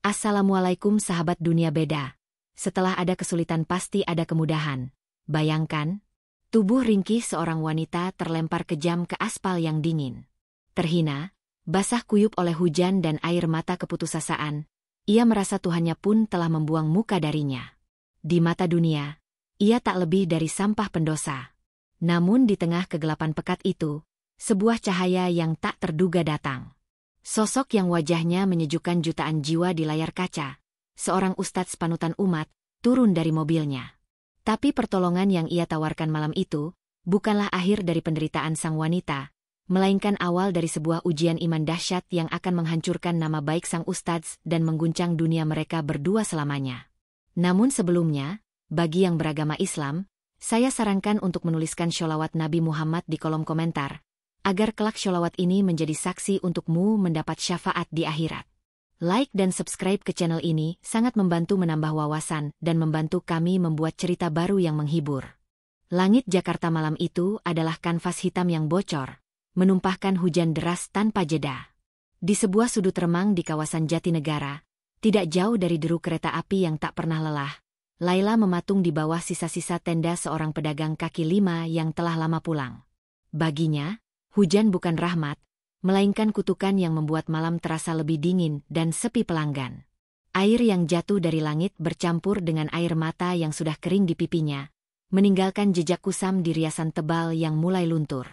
Assalamualaikum sahabat dunia beda. Setelah ada kesulitan pasti ada kemudahan. Bayangkan, tubuh ringkih seorang wanita terlempar kejam ke aspal yang dingin. Terhina, basah kuyup oleh hujan dan air mata keputusasaan, ia merasa Tuhannya pun telah membuang muka darinya. Di mata dunia, ia tak lebih dari sampah pendosa. Namun di tengah kegelapan pekat itu, sebuah cahaya yang tak terduga datang. Sosok yang wajahnya menyejukkan jutaan jiwa di layar kaca, seorang ustadz panutan umat, turun dari mobilnya. Tapi pertolongan yang ia tawarkan malam itu, bukanlah akhir dari penderitaan sang wanita, melainkan awal dari sebuah ujian iman dahsyat yang akan menghancurkan nama baik sang ustadz dan mengguncang dunia mereka berdua selamanya. Namun sebelumnya, bagi yang beragama Islam, saya sarankan untuk menuliskan sholawat Nabi Muhammad di kolom komentar, agar kelak sholawat ini menjadi saksi untukmu mendapat syafaat di akhirat. Like dan subscribe ke channel ini sangat membantu menambah wawasan dan membantu kami membuat cerita baru yang menghibur. Langit Jakarta malam itu adalah kanvas hitam yang bocor, menumpahkan hujan deras tanpa jeda. Di sebuah sudut remang di kawasan Jatinegara, tidak jauh dari deru kereta api yang tak pernah lelah, Laila mematung di bawah sisa-sisa tenda seorang pedagang kaki lima yang telah lama pulang. Baginya, hujan bukan rahmat, melainkan kutukan yang membuat malam terasa lebih dingin dan sepi pelanggan. Air yang jatuh dari langit bercampur dengan air mata yang sudah kering di pipinya, meninggalkan jejak kusam di riasan tebal yang mulai luntur.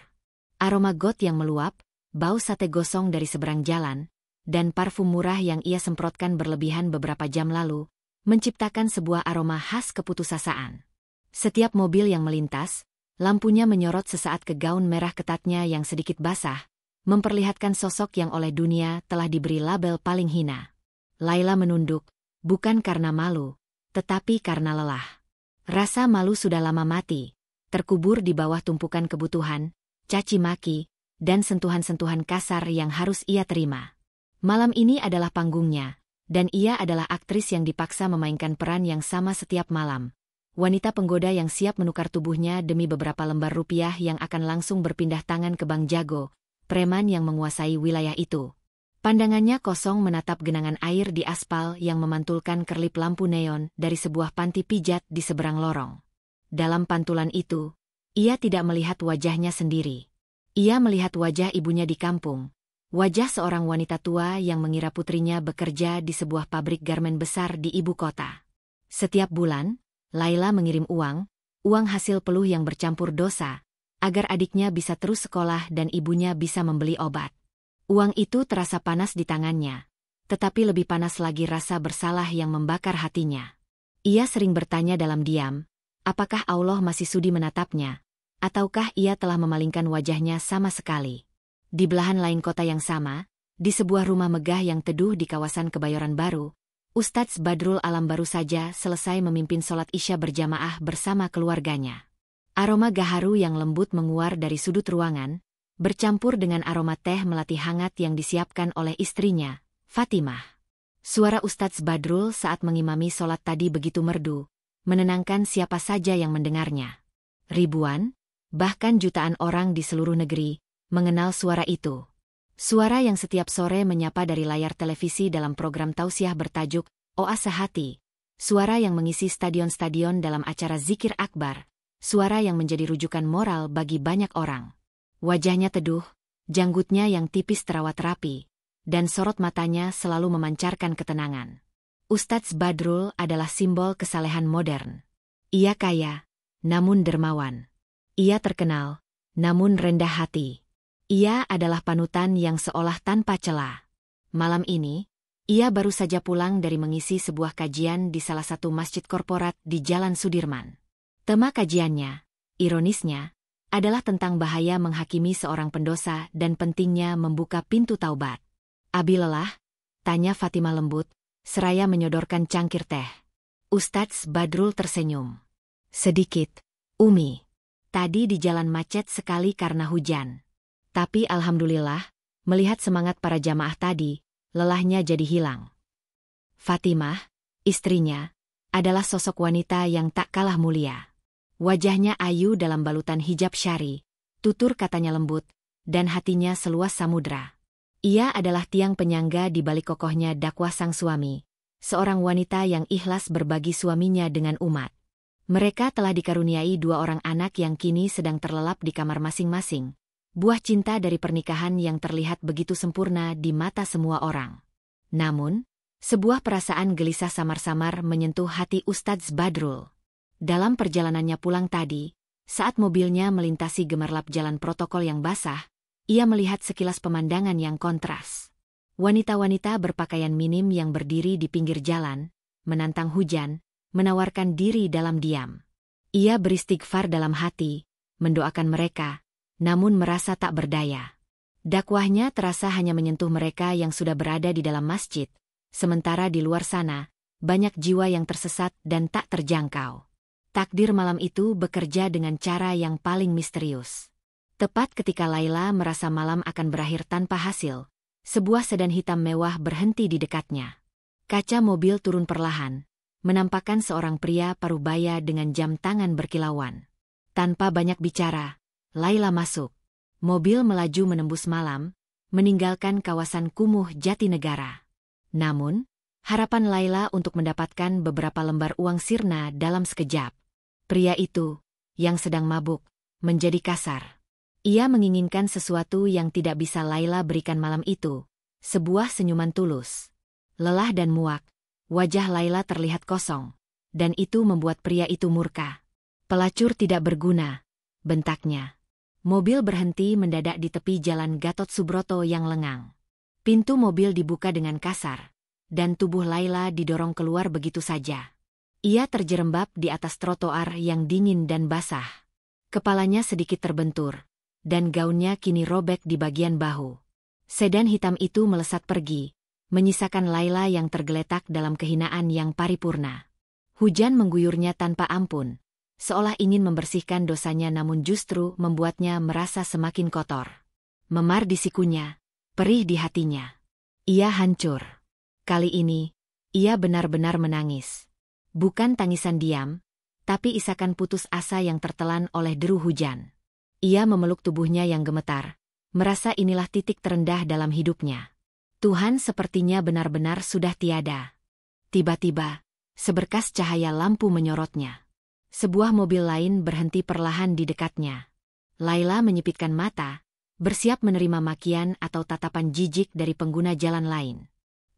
Aroma got yang meluap, bau sate gosong dari seberang jalan, dan parfum murah yang ia semprotkan berlebihan beberapa jam lalu, menciptakan sebuah aroma khas keputusasaan. Setiap mobil yang melintas, lampunya menyorot sesaat ke gaun merah ketatnya yang sedikit basah, memperlihatkan sosok yang oleh dunia telah diberi label paling hina. Laila menunduk, bukan karena malu, tetapi karena lelah. Rasa malu sudah lama mati, terkubur di bawah tumpukan kebutuhan, caci maki, dan sentuhan-sentuhan kasar yang harus ia terima. Malam ini adalah panggungnya, dan ia adalah aktris yang dipaksa memainkan peran yang sama setiap malam. Wanita penggoda yang siap menukar tubuhnya demi beberapa lembar rupiah yang akan langsung berpindah tangan ke Bang Jago, preman yang menguasai wilayah itu. Pandangannya kosong menatap genangan air di aspal yang memantulkan kerlip lampu neon dari sebuah panti pijat di seberang lorong. Dalam pantulan itu, ia tidak melihat wajahnya sendiri. Ia melihat wajah ibunya di kampung, wajah seorang wanita tua yang mengira putrinya bekerja di sebuah pabrik garmen besar di ibu kota. Setiap bulan, Laila mengirim uang hasil peluh yang bercampur dosa, agar adiknya bisa terus sekolah dan ibunya bisa membeli obat. Uang itu terasa panas di tangannya, tetapi lebih panas lagi rasa bersalah yang membakar hatinya. Ia sering bertanya dalam diam, apakah Allah masih sudi menatapnya, ataukah ia telah memalingkan wajahnya sama sekali. Di belahan lain kota yang sama, di sebuah rumah megah yang teduh di kawasan Kebayoran Baru, Ustadz Badrul Alam baru saja selesai memimpin sholat Isya berjamaah bersama keluarganya. Aroma gaharu yang lembut menguar dari sudut ruangan, bercampur dengan aroma teh melati hangat yang disiapkan oleh istrinya, Fatimah. Suara Ustadz Badrul saat mengimami sholat tadi begitu merdu, menenangkan siapa saja yang mendengarnya. Ribuan, bahkan jutaan orang di seluruh negeri, mengenal suara itu. Suara yang setiap sore menyapa dari layar televisi dalam program tausiah bertajuk Oase Hati. Suara yang mengisi stadion-stadion dalam acara zikir akbar. Suara yang menjadi rujukan moral bagi banyak orang. Wajahnya teduh, janggutnya yang tipis terawat rapi, dan sorot matanya selalu memancarkan ketenangan. Ustadz Badrul adalah simbol kesalehan modern. Ia kaya, namun dermawan. Ia terkenal, namun rendah hati. Ia adalah panutan yang seolah tanpa cela. Malam ini, ia baru saja pulang dari mengisi sebuah kajian di salah satu masjid korporat di Jalan Sudirman. Tema kajiannya, ironisnya, adalah tentang bahaya menghakimi seorang pendosa dan pentingnya membuka pintu taubat. Abi lelah? Tanya Fatimah lembut, seraya menyodorkan cangkir teh. Ustadz Badrul tersenyum. Sedikit, Umi. Tadi di jalan macet sekali karena hujan. Tapi alhamdulillah, melihat semangat para jamaah tadi, lelahnya jadi hilang. Fatimah, istrinya, adalah sosok wanita yang tak kalah mulia. Wajahnya ayu dalam balutan hijab syari, tutur katanya lembut, dan hatinya seluas samudra. Ia adalah tiang penyangga di balik kokohnya dakwah sang suami, seorang wanita yang ikhlas berbagi suaminya dengan umat. Mereka telah dikaruniai 2 orang anak yang kini sedang terlelap di kamar masing-masing. Buah cinta dari pernikahan yang terlihat begitu sempurna di mata semua orang. Namun, sebuah perasaan gelisah samar-samar menyentuh hati Ustadz Badrul. Dalam perjalanannya pulang tadi, saat mobilnya melintasi gemerlap jalan protokol yang basah, ia melihat sekilas pemandangan yang kontras. Wanita-wanita berpakaian minim yang berdiri di pinggir jalan, menantang hujan, menawarkan diri dalam diam. Ia beristighfar dalam hati, mendoakan mereka, namun merasa tak berdaya. Dakwahnya terasa hanya menyentuh mereka yang sudah berada di dalam masjid, sementara di luar sana, banyak jiwa yang tersesat dan tak terjangkau. Takdir malam itu bekerja dengan cara yang paling misterius. Tepat ketika Laila merasa malam akan berakhir tanpa hasil, sebuah sedan hitam mewah berhenti di dekatnya. Kaca mobil turun perlahan, menampakkan seorang pria parubaya dengan jam tangan berkilauan. Tanpa banyak bicara, Laila masuk. Mobil melaju menembus malam, meninggalkan kawasan kumuh Jatinegara. Namun, harapan Laila untuk mendapatkan beberapa lembar uang sirna dalam sekejap. Pria itu, yang sedang mabuk, menjadi kasar. Ia menginginkan sesuatu yang tidak bisa Laila berikan malam itu, sebuah senyuman tulus. Lelah dan muak, wajah Laila terlihat kosong, dan itu membuat pria itu murka. Pelacur tidak berguna, bentaknya. Mobil berhenti mendadak di tepi jalan Gatot Subroto yang lengang. Pintu mobil dibuka dengan kasar, dan tubuh Laila didorong keluar begitu saja. Ia terjerembab di atas trotoar yang dingin dan basah. Kepalanya sedikit terbentur, dan gaunnya kini robek di bagian bahu. Sedan hitam itu melesat pergi, menyisakan Laila yang tergeletak dalam kehinaan yang paripurna. Hujan mengguyurnya tanpa ampun, seolah ingin membersihkan dosanya namun justru membuatnya merasa semakin kotor. Memar di sikunya, perih di hatinya. Ia hancur. Kali ini, ia benar-benar menangis. Bukan tangisan diam, tapi isakan putus asa yang tertelan oleh deru hujan. Ia memeluk tubuhnya yang gemetar, merasa inilah titik terendah dalam hidupnya. Tuhan sepertinya benar-benar sudah tiada. Tiba-tiba, seberkas cahaya lampu menyorotnya. Sebuah mobil lain berhenti perlahan di dekatnya. Laila menyipitkan mata, bersiap menerima makian atau tatapan jijik dari pengguna jalan lain.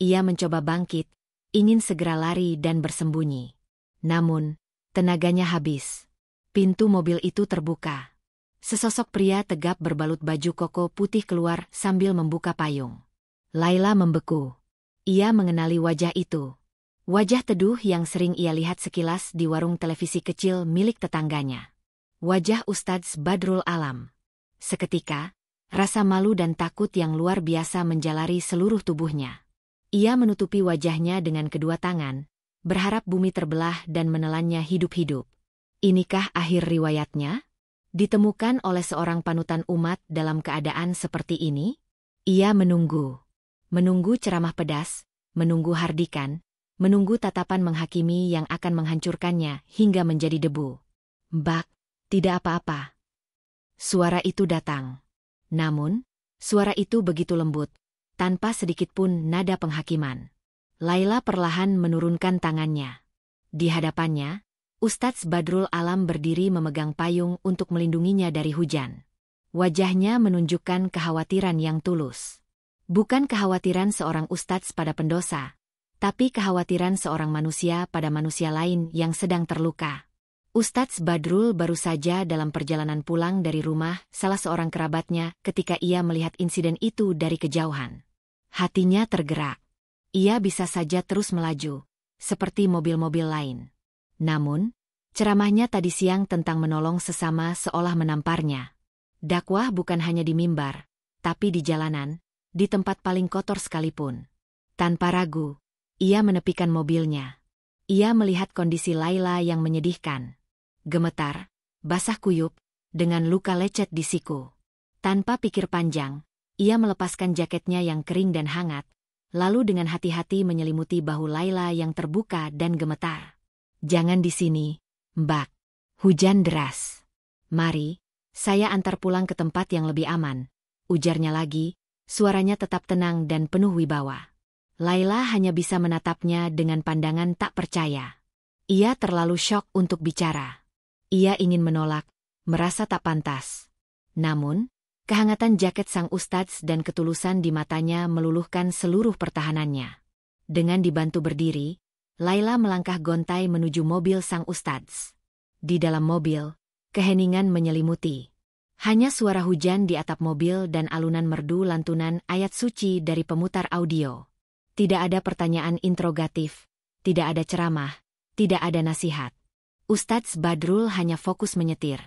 Ia mencoba bangkit, ingin segera lari dan bersembunyi. Namun, tenaganya habis. Pintu mobil itu terbuka. Sesosok pria tegap berbalut baju koko putih keluar sambil membuka payung. Laila membeku. Ia mengenali wajah itu. Wajah teduh yang sering ia lihat sekilas di warung televisi kecil milik tetangganya. Wajah Ustadz Badrul Alam. Seketika, rasa malu dan takut yang luar biasa menjalari seluruh tubuhnya. Ia menutupi wajahnya dengan kedua tangan, berharap bumi terbelah dan menelannya hidup-hidup. Inikah akhir riwayatnya? Ditemukan oleh seorang panutan umat dalam keadaan seperti ini? Ia menunggu. Menunggu ceramah pedas, menunggu hardikan, menunggu tatapan menghakimi yang akan menghancurkannya hingga menjadi debu. Mbak, tidak apa-apa. Suara itu datang. Namun, suara itu begitu lembut, tanpa sedikitpun nada penghakiman. Laila perlahan menurunkan tangannya. Di hadapannya, Ustadz Badrul Alam berdiri memegang payung untuk melindunginya dari hujan. Wajahnya menunjukkan kekhawatiran yang tulus. Bukan kekhawatiran seorang ustadz pada pendosa, tapi kekhawatiran seorang manusia pada manusia lain yang sedang terluka. Ustadz Badrul baru saja dalam perjalanan pulang dari rumah salah seorang kerabatnya ketika ia melihat insiden itu dari kejauhan. Hatinya tergerak. Ia bisa saja terus melaju, seperti mobil-mobil lain. Namun, ceramahnya tadi siang tentang menolong sesama seolah menamparnya. Dakwah bukan hanya di mimbar, tapi di jalanan, di tempat paling kotor sekalipun. Tanpa ragu, ia menepikan mobilnya. Ia melihat kondisi Laila yang menyedihkan. Gemetar, basah kuyup, dengan luka lecet di siku. Tanpa pikir panjang, ia melepaskan jaketnya yang kering dan hangat, lalu dengan hati-hati menyelimuti bahu Laila yang terbuka dan gemetar. "Jangan di sini, Mbak. Hujan deras. Mari, saya antar pulang ke tempat yang lebih aman," ujarnya lagi, suaranya tetap tenang dan penuh wibawa. Laila hanya bisa menatapnya dengan pandangan tak percaya. Ia terlalu syok untuk bicara. Ia ingin menolak, merasa tak pantas. Namun, kehangatan jaket sang ustadz dan ketulusan di matanya meluluhkan seluruh pertahanannya. Dengan dibantu berdiri, Laila melangkah gontai menuju mobil sang ustadz. Di dalam mobil, keheningan menyelimuti. Hanya suara hujan di atap mobil dan alunan merdu lantunan ayat suci dari pemutar audio. Tidak ada pertanyaan interrogatif, tidak ada ceramah, tidak ada nasihat. Ustadz Badrul hanya fokus menyetir.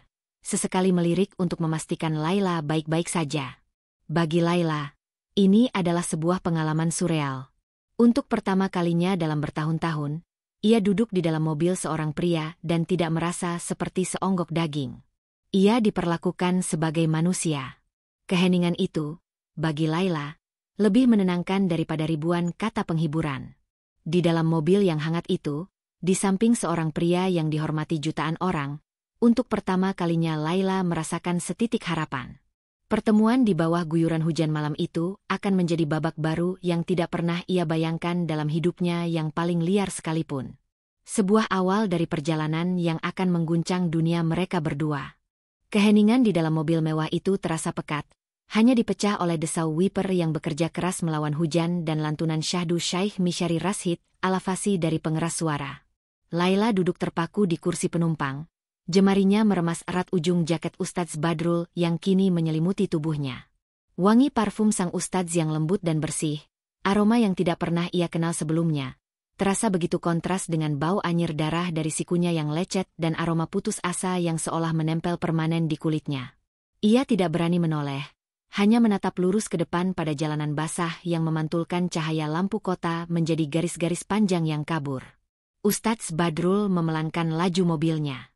Sesekali melirik untuk memastikan Laila baik-baik saja. Bagi Laila, ini adalah sebuah pengalaman surreal. Untuk pertama kalinya dalam bertahun-tahun, ia duduk di dalam mobil seorang pria dan tidak merasa seperti seonggok daging. Ia diperlakukan sebagai manusia. Keheningan itu, bagi Laila, lebih menenangkan daripada ribuan kata penghiburan. Di dalam mobil yang hangat itu, di samping seorang pria yang dihormati jutaan orang, untuk pertama kalinya Laila merasakan setitik harapan. Pertemuan di bawah guyuran hujan malam itu akan menjadi babak baru yang tidak pernah ia bayangkan dalam hidupnya yang paling liar sekalipun. Sebuah awal dari perjalanan yang akan mengguncang dunia mereka berdua. Keheningan di dalam mobil mewah itu terasa pekat, hanya dipecah oleh desau wiper yang bekerja keras melawan hujan dan lantunan syahdu Syekh Misyari Rashid Al-Fasi dari pengeras suara. Laila duduk terpaku di kursi penumpang. Jemarinya meremas erat ujung jaket Ustadz Badrul yang kini menyelimuti tubuhnya. Wangi parfum sang Ustadz yang lembut dan bersih, aroma yang tidak pernah ia kenal sebelumnya, terasa begitu kontras dengan bau anyir darah dari sikunya yang lecet dan aroma putus asa yang seolah menempel permanen di kulitnya. Ia tidak berani menoleh, hanya menatap lurus ke depan pada jalanan basah yang memantulkan cahaya lampu kota menjadi garis-garis panjang yang kabur. Ustadz Badrul memelankan laju mobilnya.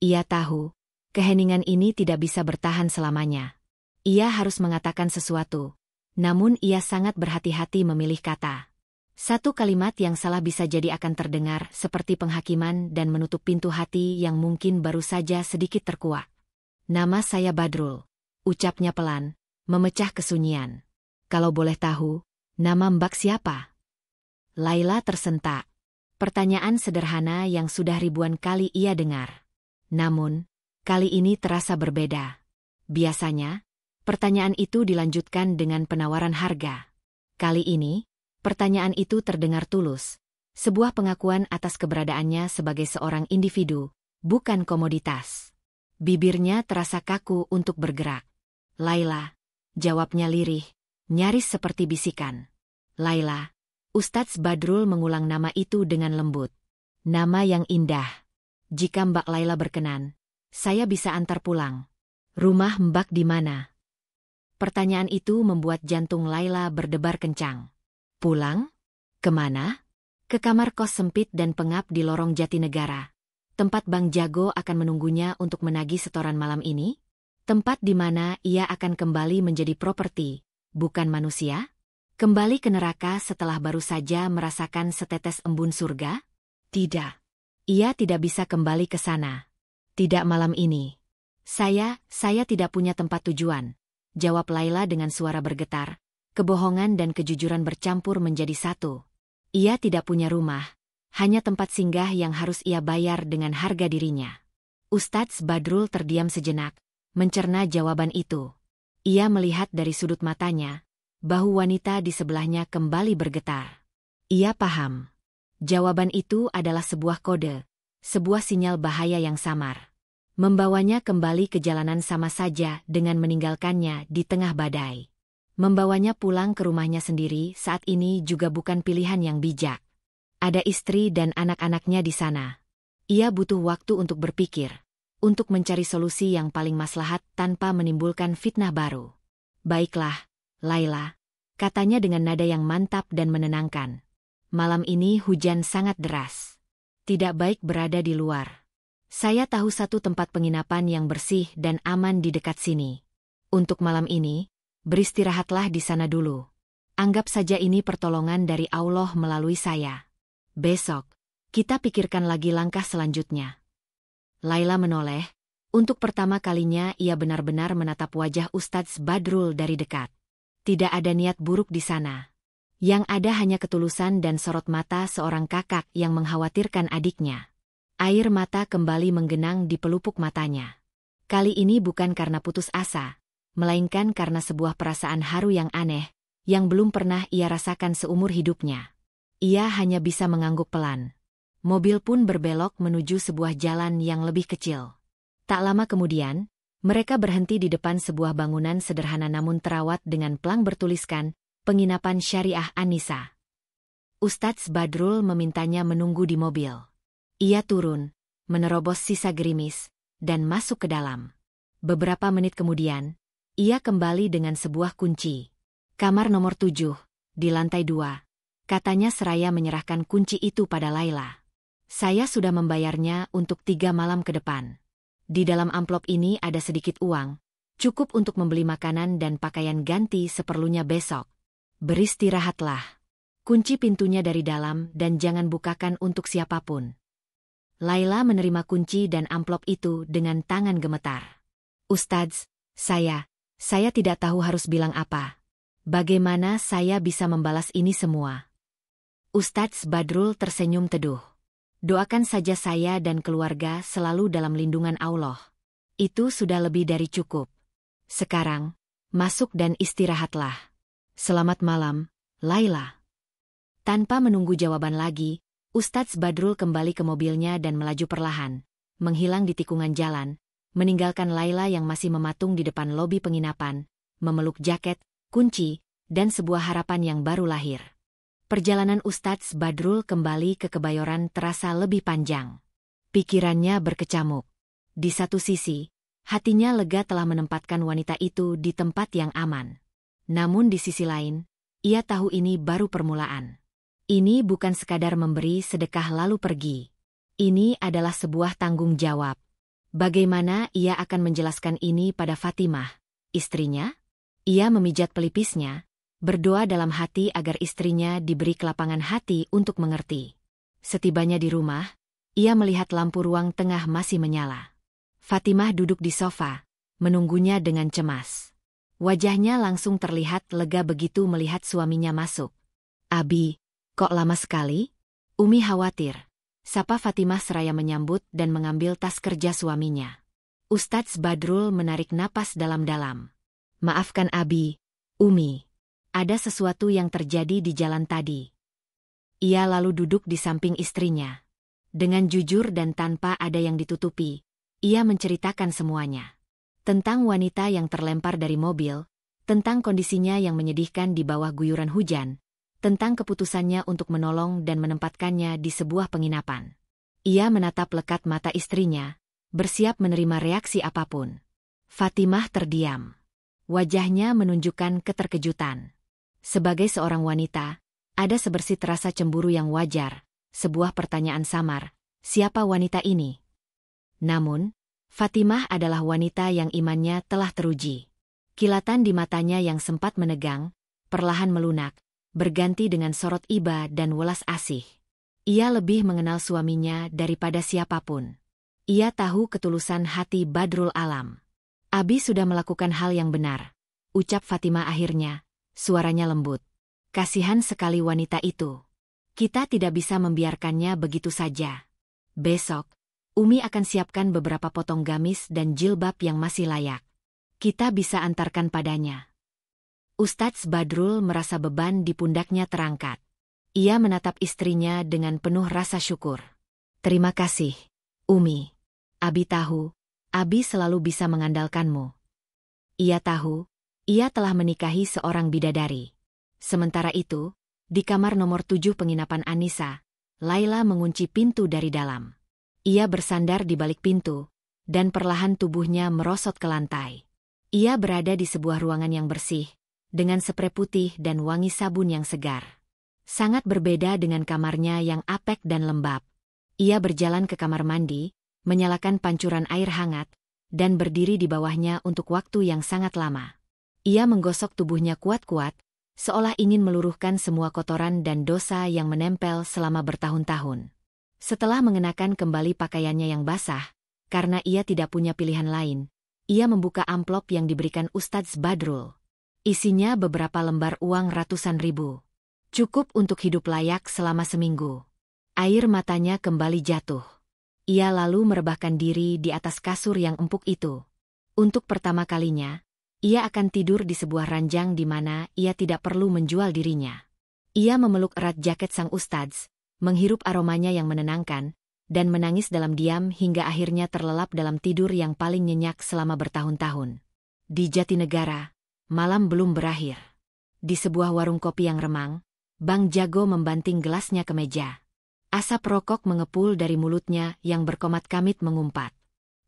Ia tahu, keheningan ini tidak bisa bertahan selamanya. Ia harus mengatakan sesuatu, namun ia sangat berhati-hati memilih kata. Satu kalimat yang salah bisa jadi akan terdengar seperti penghakiman dan menutup pintu hati yang mungkin baru saja sedikit terkuak. Nama saya Badrul, ucapnya pelan, memecah kesunyian. Kalau boleh tahu, nama Mbak siapa? Laila tersentak. Pertanyaan sederhana yang sudah ribuan kali ia dengar. Namun, kali ini terasa berbeda. Biasanya, pertanyaan itu dilanjutkan dengan penawaran harga. Kali ini, pertanyaan itu terdengar tulus. Sebuah pengakuan atas keberadaannya sebagai seorang individu, bukan komoditas. Bibirnya terasa kaku untuk bergerak. Laila, jawabnya lirih, nyaris seperti bisikan. Laila, Ustadz Badrul mengulang nama itu dengan lembut. Nama yang indah. Jika Mbak Laila berkenan, saya bisa antar pulang. Rumah Mbak di mana? Pertanyaan itu membuat jantung Laila berdebar kencang. Pulang? Kemana? Ke kamar kos sempit dan pengap di lorong Jatinegara. Tempat Bang Jago akan menunggunya untuk menagih setoran malam ini? Tempat di mana ia akan kembali menjadi properti, bukan manusia? Kembali ke neraka setelah baru saja merasakan setetes embun surga? Tidak. Ia tidak bisa kembali ke sana. Tidak malam ini. Saya tidak punya tempat tujuan, jawab Laila dengan suara bergetar. Kebohongan dan kejujuran bercampur menjadi satu. Ia tidak punya rumah, hanya tempat singgah yang harus ia bayar dengan harga dirinya. Ustadz Badrul terdiam sejenak, mencerna jawaban itu. Ia melihat dari sudut matanya, bahu wanita di sebelahnya kembali bergetar. Ia paham. Jawaban itu adalah sebuah kode, sebuah sinyal bahaya yang samar. Membawanya kembali ke jalanan sama saja dengan meninggalkannya di tengah badai. Membawanya pulang ke rumahnya sendiri saat ini juga bukan pilihan yang bijak. Ada istri dan anak-anaknya di sana. Ia butuh waktu untuk berpikir, untuk mencari solusi yang paling maslahat tanpa menimbulkan fitnah baru. Baiklah, Laila, katanya dengan nada yang mantap dan menenangkan. Malam ini hujan sangat deras. Tidak baik berada di luar. Saya tahu satu tempat penginapan yang bersih dan aman di dekat sini. Untuk malam ini, beristirahatlah di sana dulu. Anggap saja ini pertolongan dari Allah melalui saya. Besok, kita pikirkan lagi langkah selanjutnya. Laila menoleh. Untuk pertama kalinya ia benar-benar menatap wajah Ustadz Badrul dari dekat. Tidak ada niat buruk di sana. Yang ada hanya ketulusan dan sorot mata seorang kakak yang mengkhawatirkan adiknya. Air mata kembali menggenang di pelupuk matanya. Kali ini bukan karena putus asa, melainkan karena sebuah perasaan haru yang aneh, yang belum pernah ia rasakan seumur hidupnya. Ia hanya bisa mengangguk pelan. Mobil pun berbelok menuju sebuah jalan yang lebih kecil. Tak lama kemudian, mereka berhenti di depan sebuah bangunan sederhana namun terawat dengan plang bertuliskan, Penginapan Syariah An-Nisa. Ustadz Badrul memintanya menunggu di mobil. Ia turun, menerobos sisa gerimis, dan masuk ke dalam. Beberapa menit kemudian, ia kembali dengan sebuah kunci. Kamar nomor 7, di lantai 2. Katanya seraya menyerahkan kunci itu pada Laila. Saya sudah membayarnya untuk 3 malam ke depan. Di dalam amplop ini ada sedikit uang, cukup untuk membeli makanan dan pakaian ganti seperlunya besok. Beristirahatlah. Kunci pintunya dari dalam dan jangan bukakan untuk siapapun. Laila menerima kunci dan amplop itu dengan tangan gemetar. Ustadz, saya tidak tahu harus bilang apa. Bagaimana saya bisa membalas ini semua? Ustadz Badrul tersenyum teduh. Doakan saja saya dan keluarga selalu dalam lindungan Allah. Itu sudah lebih dari cukup. Sekarang, masuk dan istirahatlah. Selamat malam, Laila. Tanpa menunggu jawaban lagi, Ustadz Badrul kembali ke mobilnya dan melaju perlahan, menghilang di tikungan jalan, meninggalkan Laila yang masih mematung di depan lobi penginapan, memeluk jaket, kunci, dan sebuah harapan yang baru lahir. Perjalanan Ustadz Badrul kembali ke Kebayoran terasa lebih panjang. Pikirannya berkecamuk. Di satu sisi, hatinya lega telah menempatkan wanita itu di tempat yang aman. Namun di sisi lain, ia tahu ini baru permulaan. Ini bukan sekadar memberi sedekah lalu pergi. Ini adalah sebuah tanggung jawab. Bagaimana ia akan menjelaskan ini pada Fatimah, istrinya? Ia memijat pelipisnya, berdoa dalam hati agar istrinya diberi kelapangan hati untuk mengerti. Setibanya di rumah, ia melihat lampu ruang tengah masih menyala. Fatimah duduk di sofa, menunggunya dengan cemas. Wajahnya langsung terlihat lega begitu melihat suaminya masuk. Abi, kok lama sekali? Umi khawatir. Sapa Fatimah seraya menyambut dan mengambil tas kerja suaminya. Ustadz Badrul menarik napas dalam-dalam. Maafkan Abi, Umi. Ada sesuatu yang terjadi di jalan tadi. Ia lalu duduk di samping istrinya. Dengan jujur dan tanpa ada yang ditutupi, ia menceritakan semuanya. Tentang wanita yang terlempar dari mobil, tentang kondisinya yang menyedihkan di bawah guyuran hujan, tentang keputusannya untuk menolong dan menempatkannya di sebuah penginapan. Ia menatap lekat mata istrinya, bersiap menerima reaksi apapun. Fatimah terdiam. Wajahnya menunjukkan keterkejutan. Sebagai seorang wanita, ada sebersit rasa cemburu yang wajar, sebuah pertanyaan samar, siapa wanita ini? Namun, Fatimah adalah wanita yang imannya telah teruji. Kilatan di matanya yang sempat menegang, perlahan melunak, berganti dengan sorot iba dan welas asih. Ia lebih mengenal suaminya daripada siapapun. Ia tahu ketulusan hati Badrul Alam. Abi sudah melakukan hal yang benar, ucap Fatimah akhirnya, suaranya lembut. Kasihan sekali wanita itu. Kita tidak bisa membiarkannya begitu saja. Besok, Umi akan siapkan beberapa potong gamis dan jilbab yang masih layak. Kita bisa antarkan padanya. Ustadz Badrul merasa beban di pundaknya terangkat. Ia menatap istrinya dengan penuh rasa syukur. Terima kasih, Umi. Abi tahu, Abi selalu bisa mengandalkanmu. Ia tahu, ia telah menikahi seorang bidadari. Sementara itu, di kamar nomor 7 penginapan An-Nisa, Laila mengunci pintu dari dalam. Ia bersandar di balik pintu, dan perlahan tubuhnya merosot ke lantai. Ia berada di sebuah ruangan yang bersih, dengan sprei putih dan wangi sabun yang segar. Sangat berbeda dengan kamarnya yang apek dan lembab. Ia berjalan ke kamar mandi, menyalakan pancuran air hangat, dan berdiri di bawahnya untuk waktu yang sangat lama. Ia menggosok tubuhnya kuat-kuat, seolah ingin meluruhkan semua kotoran dan dosa yang menempel selama bertahun-tahun. Setelah mengenakan kembali pakaiannya yang basah, karena ia tidak punya pilihan lain, ia membuka amplop yang diberikan Ustadz Badrul. Isinya beberapa lembar uang ratusan ribu. Cukup untuk hidup layak selama seminggu. Air matanya kembali jatuh. Ia lalu merebahkan diri di atas kasur yang empuk itu. Untuk pertama kalinya, ia akan tidur di sebuah ranjang di mana ia tidak perlu menjual dirinya. Ia memeluk erat jaket sang ustadz, menghirup aromanya yang menenangkan, dan menangis dalam diam hingga akhirnya terlelap dalam tidur yang paling nyenyak selama bertahun-tahun. Di Jatinegara, malam belum berakhir. Di sebuah warung kopi yang remang, Bang Jago membanting gelasnya ke meja. Asap rokok mengepul dari mulutnya yang berkomat-kamit mengumpat.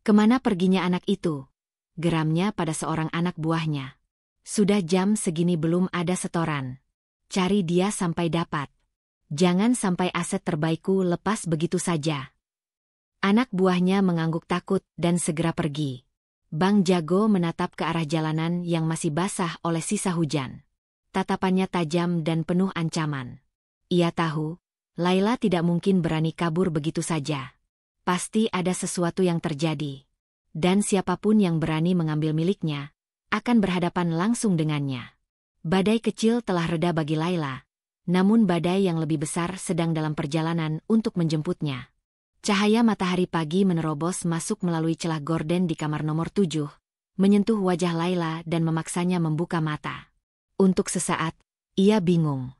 Kemana perginya anak itu? Geramnya pada seorang anak buahnya. Sudah jam segini belum ada setoran. Cari dia sampai dapat. Jangan sampai aset terbaikku lepas begitu saja. Anak buahnya mengangguk takut dan segera pergi. Bang Jago menatap ke arah jalanan yang masih basah oleh sisa hujan. Tatapannya tajam dan penuh ancaman. Ia tahu, Laila tidak mungkin berani kabur begitu saja. Pasti ada sesuatu yang terjadi. Dan siapapun yang berani mengambil miliknya, akan berhadapan langsung dengannya. Badai kecil telah reda bagi Laila, namun badai yang lebih besar sedang dalam perjalanan untuk menjemputnya. Cahaya matahari pagi menerobos masuk melalui celah gorden di kamar nomor 7, menyentuh wajah Laila dan memaksanya membuka mata. Untuk sesaat, ia bingung.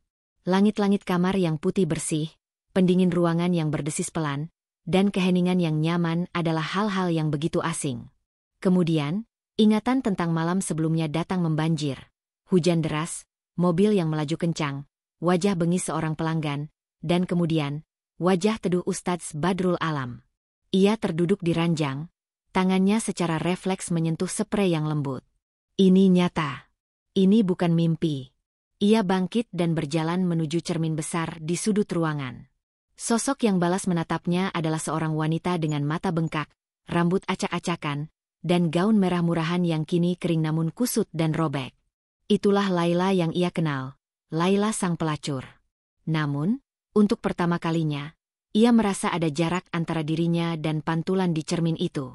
Langit-langit kamar yang putih bersih, pendingin ruangan yang berdesis pelan, dan keheningan yang nyaman adalah hal-hal yang begitu asing. Kemudian, ingatan tentang malam sebelumnya datang membanjir. Hujan deras, mobil yang melaju kencang, wajah bengis seorang pelanggan, dan kemudian, wajah teduh Ustadz Badrul Alam. Ia terduduk di ranjang, tangannya secara refleks menyentuh sprei yang lembut. Ini nyata. Ini bukan mimpi. Ia bangkit dan berjalan menuju cermin besar di sudut ruangan. Sosok yang balas menatapnya adalah seorang wanita dengan mata bengkak, rambut acak-acakan, dan gaun merah murahan yang kini kering namun kusut dan robek. Itulah Laila yang ia kenal, Laila sang pelacur. Namun, untuk pertama kalinya, ia merasa ada jarak antara dirinya dan pantulan di cermin itu.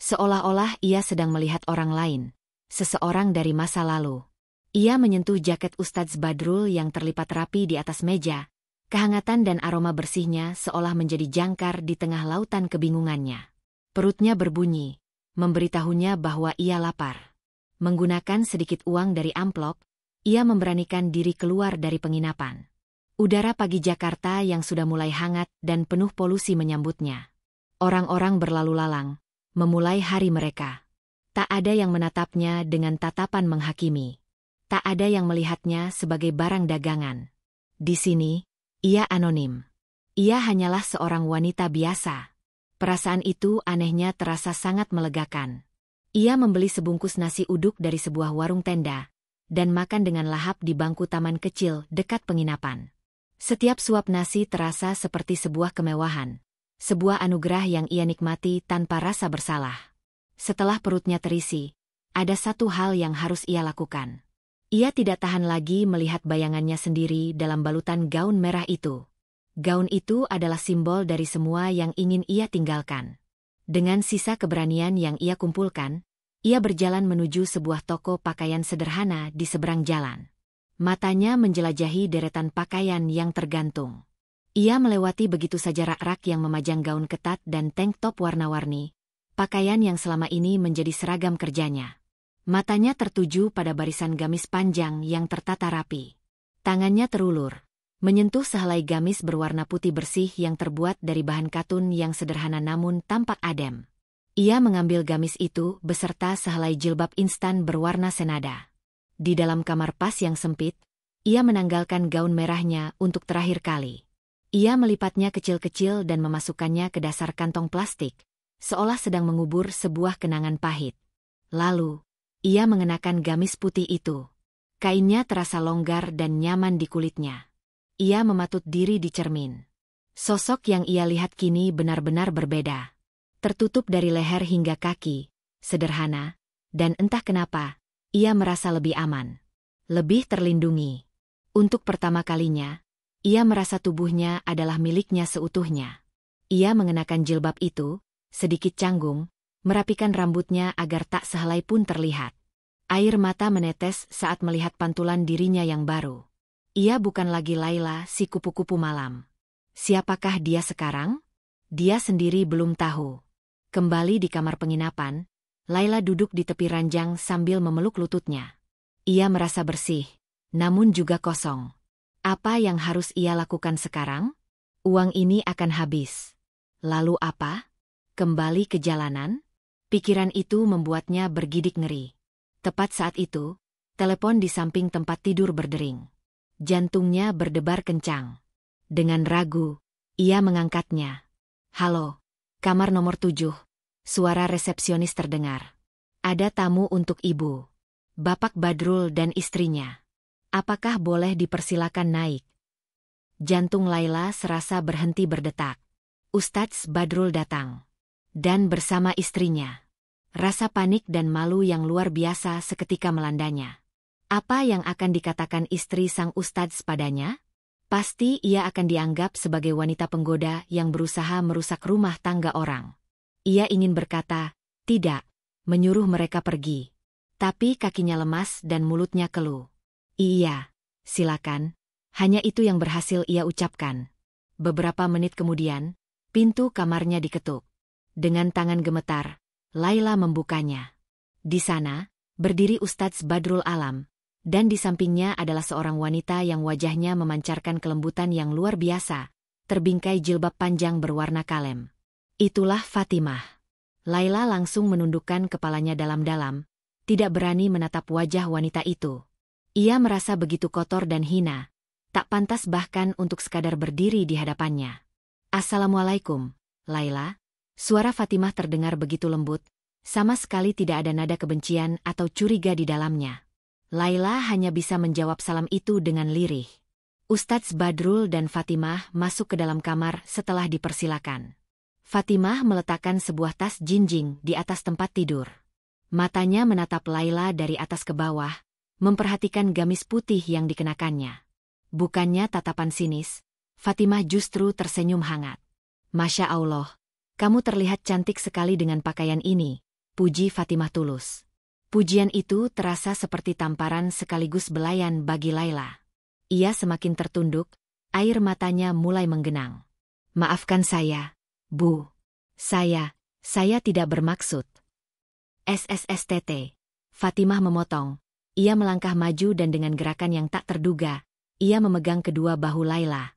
Seolah-olah ia sedang melihat orang lain, seseorang dari masa lalu. Ia menyentuh jaket Ustadz Badrul yang terlipat rapi di atas meja. Kehangatan dan aroma bersihnya seolah menjadi jangkar di tengah lautan kebingungannya. Perutnya berbunyi, memberitahunya bahwa ia lapar. Menggunakan sedikit uang dari amplop, ia memberanikan diri keluar dari penginapan. Udara pagi Jakarta yang sudah mulai hangat dan penuh polusi menyambutnya. Orang-orang berlalu lalang, memulai hari mereka. Tak ada yang menatapnya dengan tatapan menghakimi. Tak ada yang melihatnya sebagai barang dagangan. Di sini, ia anonim. Ia hanyalah seorang wanita biasa. Perasaan itu anehnya terasa sangat melegakan. Ia membeli sebungkus nasi uduk dari sebuah warung tenda, dan makan dengan lahap di bangku taman kecil dekat penginapan. Setiap suap nasi terasa seperti sebuah kemewahan, sebuah anugerah yang ia nikmati tanpa rasa bersalah. Setelah perutnya terisi, ada satu hal yang harus ia lakukan. Ia tidak tahan lagi melihat bayangannya sendiri dalam balutan gaun merah itu. Gaun itu adalah simbol dari semua yang ingin ia tinggalkan. Dengan sisa keberanian yang ia kumpulkan, ia berjalan menuju sebuah toko pakaian sederhana di seberang jalan. Matanya menjelajahi deretan pakaian yang tergantung. Ia melewati begitu saja rak-rak yang memajang gaun ketat dan tank top warna-warni, pakaian yang selama ini menjadi seragam kerjanya. Matanya tertuju pada barisan gamis panjang yang tertata rapi. Tangannya terulur, menyentuh sehelai gamis berwarna putih bersih yang terbuat dari bahan katun yang sederhana namun tampak adem. Ia mengambil gamis itu beserta sehelai jilbab instan berwarna senada. Di dalam kamar pas yang sempit, ia menanggalkan gaun merahnya untuk terakhir kali. Ia melipatnya kecil-kecil dan memasukkannya ke dasar kantong plastik, seolah sedang mengubur sebuah kenangan pahit. Lalu, ia mengenakan gamis putih itu. Kainnya terasa longgar dan nyaman di kulitnya. Ia mematut diri di cermin. Sosok yang ia lihat kini benar-benar berbeda. Tertutup dari leher hingga kaki, sederhana, dan entah kenapa, ia merasa lebih aman. Lebih terlindungi. Untuk pertama kalinya, ia merasa tubuhnya adalah miliknya seutuhnya. Ia mengenakan jilbab itu, sedikit canggung, merapikan rambutnya agar tak sehelai pun terlihat. Air mata menetes saat melihat pantulan dirinya yang baru. Ia bukan lagi Laila si kupu-kupu malam. Siapakah dia sekarang? Dia sendiri belum tahu. Kembali di kamar penginapan, Laila duduk di tepi ranjang sambil memeluk lututnya. Ia merasa bersih, namun juga kosong. Apa yang harus ia lakukan sekarang? Uang ini akan habis. Lalu apa? Kembali ke jalanan? Pikiran itu membuatnya bergidik ngeri. Tepat saat itu, telepon di samping tempat tidur berdering. Jantungnya berdebar kencang. Dengan ragu, ia mengangkatnya. Halo, kamar nomor 7. Suara resepsionis terdengar. Ada tamu untuk ibu. Bapak Badrul dan istrinya. Apakah boleh dipersilakan naik? Jantung Laila serasa berhenti berdetak. Ustadz Badrul datang. Dan bersama istrinya. Rasa panik dan malu yang luar biasa seketika melandanya. Apa yang akan dikatakan istri sang ustadz padanya? Pasti ia akan dianggap sebagai wanita penggoda yang berusaha merusak rumah tangga orang. Ia ingin berkata, tidak, menyuruh mereka pergi. Tapi kakinya lemas dan mulutnya keluh. Iya, silakan. Hanya itu yang berhasil ia ucapkan. Beberapa menit kemudian, pintu kamarnya diketuk. Dengan tangan gemetar, Laila membukanya. Di sana, berdiri Ustadz Badrul Alam, dan di sampingnya adalah seorang wanita yang wajahnya memancarkan kelembutan yang luar biasa, terbingkai jilbab panjang berwarna kalem. Itulah Fatimah. Laila langsung menundukkan kepalanya dalam-dalam, tidak berani menatap wajah wanita itu. Ia merasa begitu kotor dan hina, tak pantas bahkan untuk sekadar berdiri di hadapannya. Assalamualaikum, Laila. Suara Fatimah terdengar begitu lembut, sama sekali tidak ada nada kebencian atau curiga di dalamnya. Laila hanya bisa menjawab salam itu dengan lirih. Ustadz Badrul dan Fatimah masuk ke dalam kamar setelah dipersilakan. Fatimah meletakkan sebuah tas jinjing di atas tempat tidur. Matanya menatap Laila dari atas ke bawah, memperhatikan gamis putih yang dikenakannya. Bukannya tatapan sinis, Fatimah justru tersenyum hangat. Masya Allah, kamu terlihat cantik sekali dengan pakaian ini, puji Fatimah tulus. Pujian itu terasa seperti tamparan sekaligus belayan bagi Laila. Ia semakin tertunduk, air matanya mulai menggenang. Maafkan saya, Bu. Saya tidak bermaksud. SSSTT. Fatimah memotong. Ia melangkah maju dan dengan gerakan yang tak terduga, ia memegang kedua bahu Laila.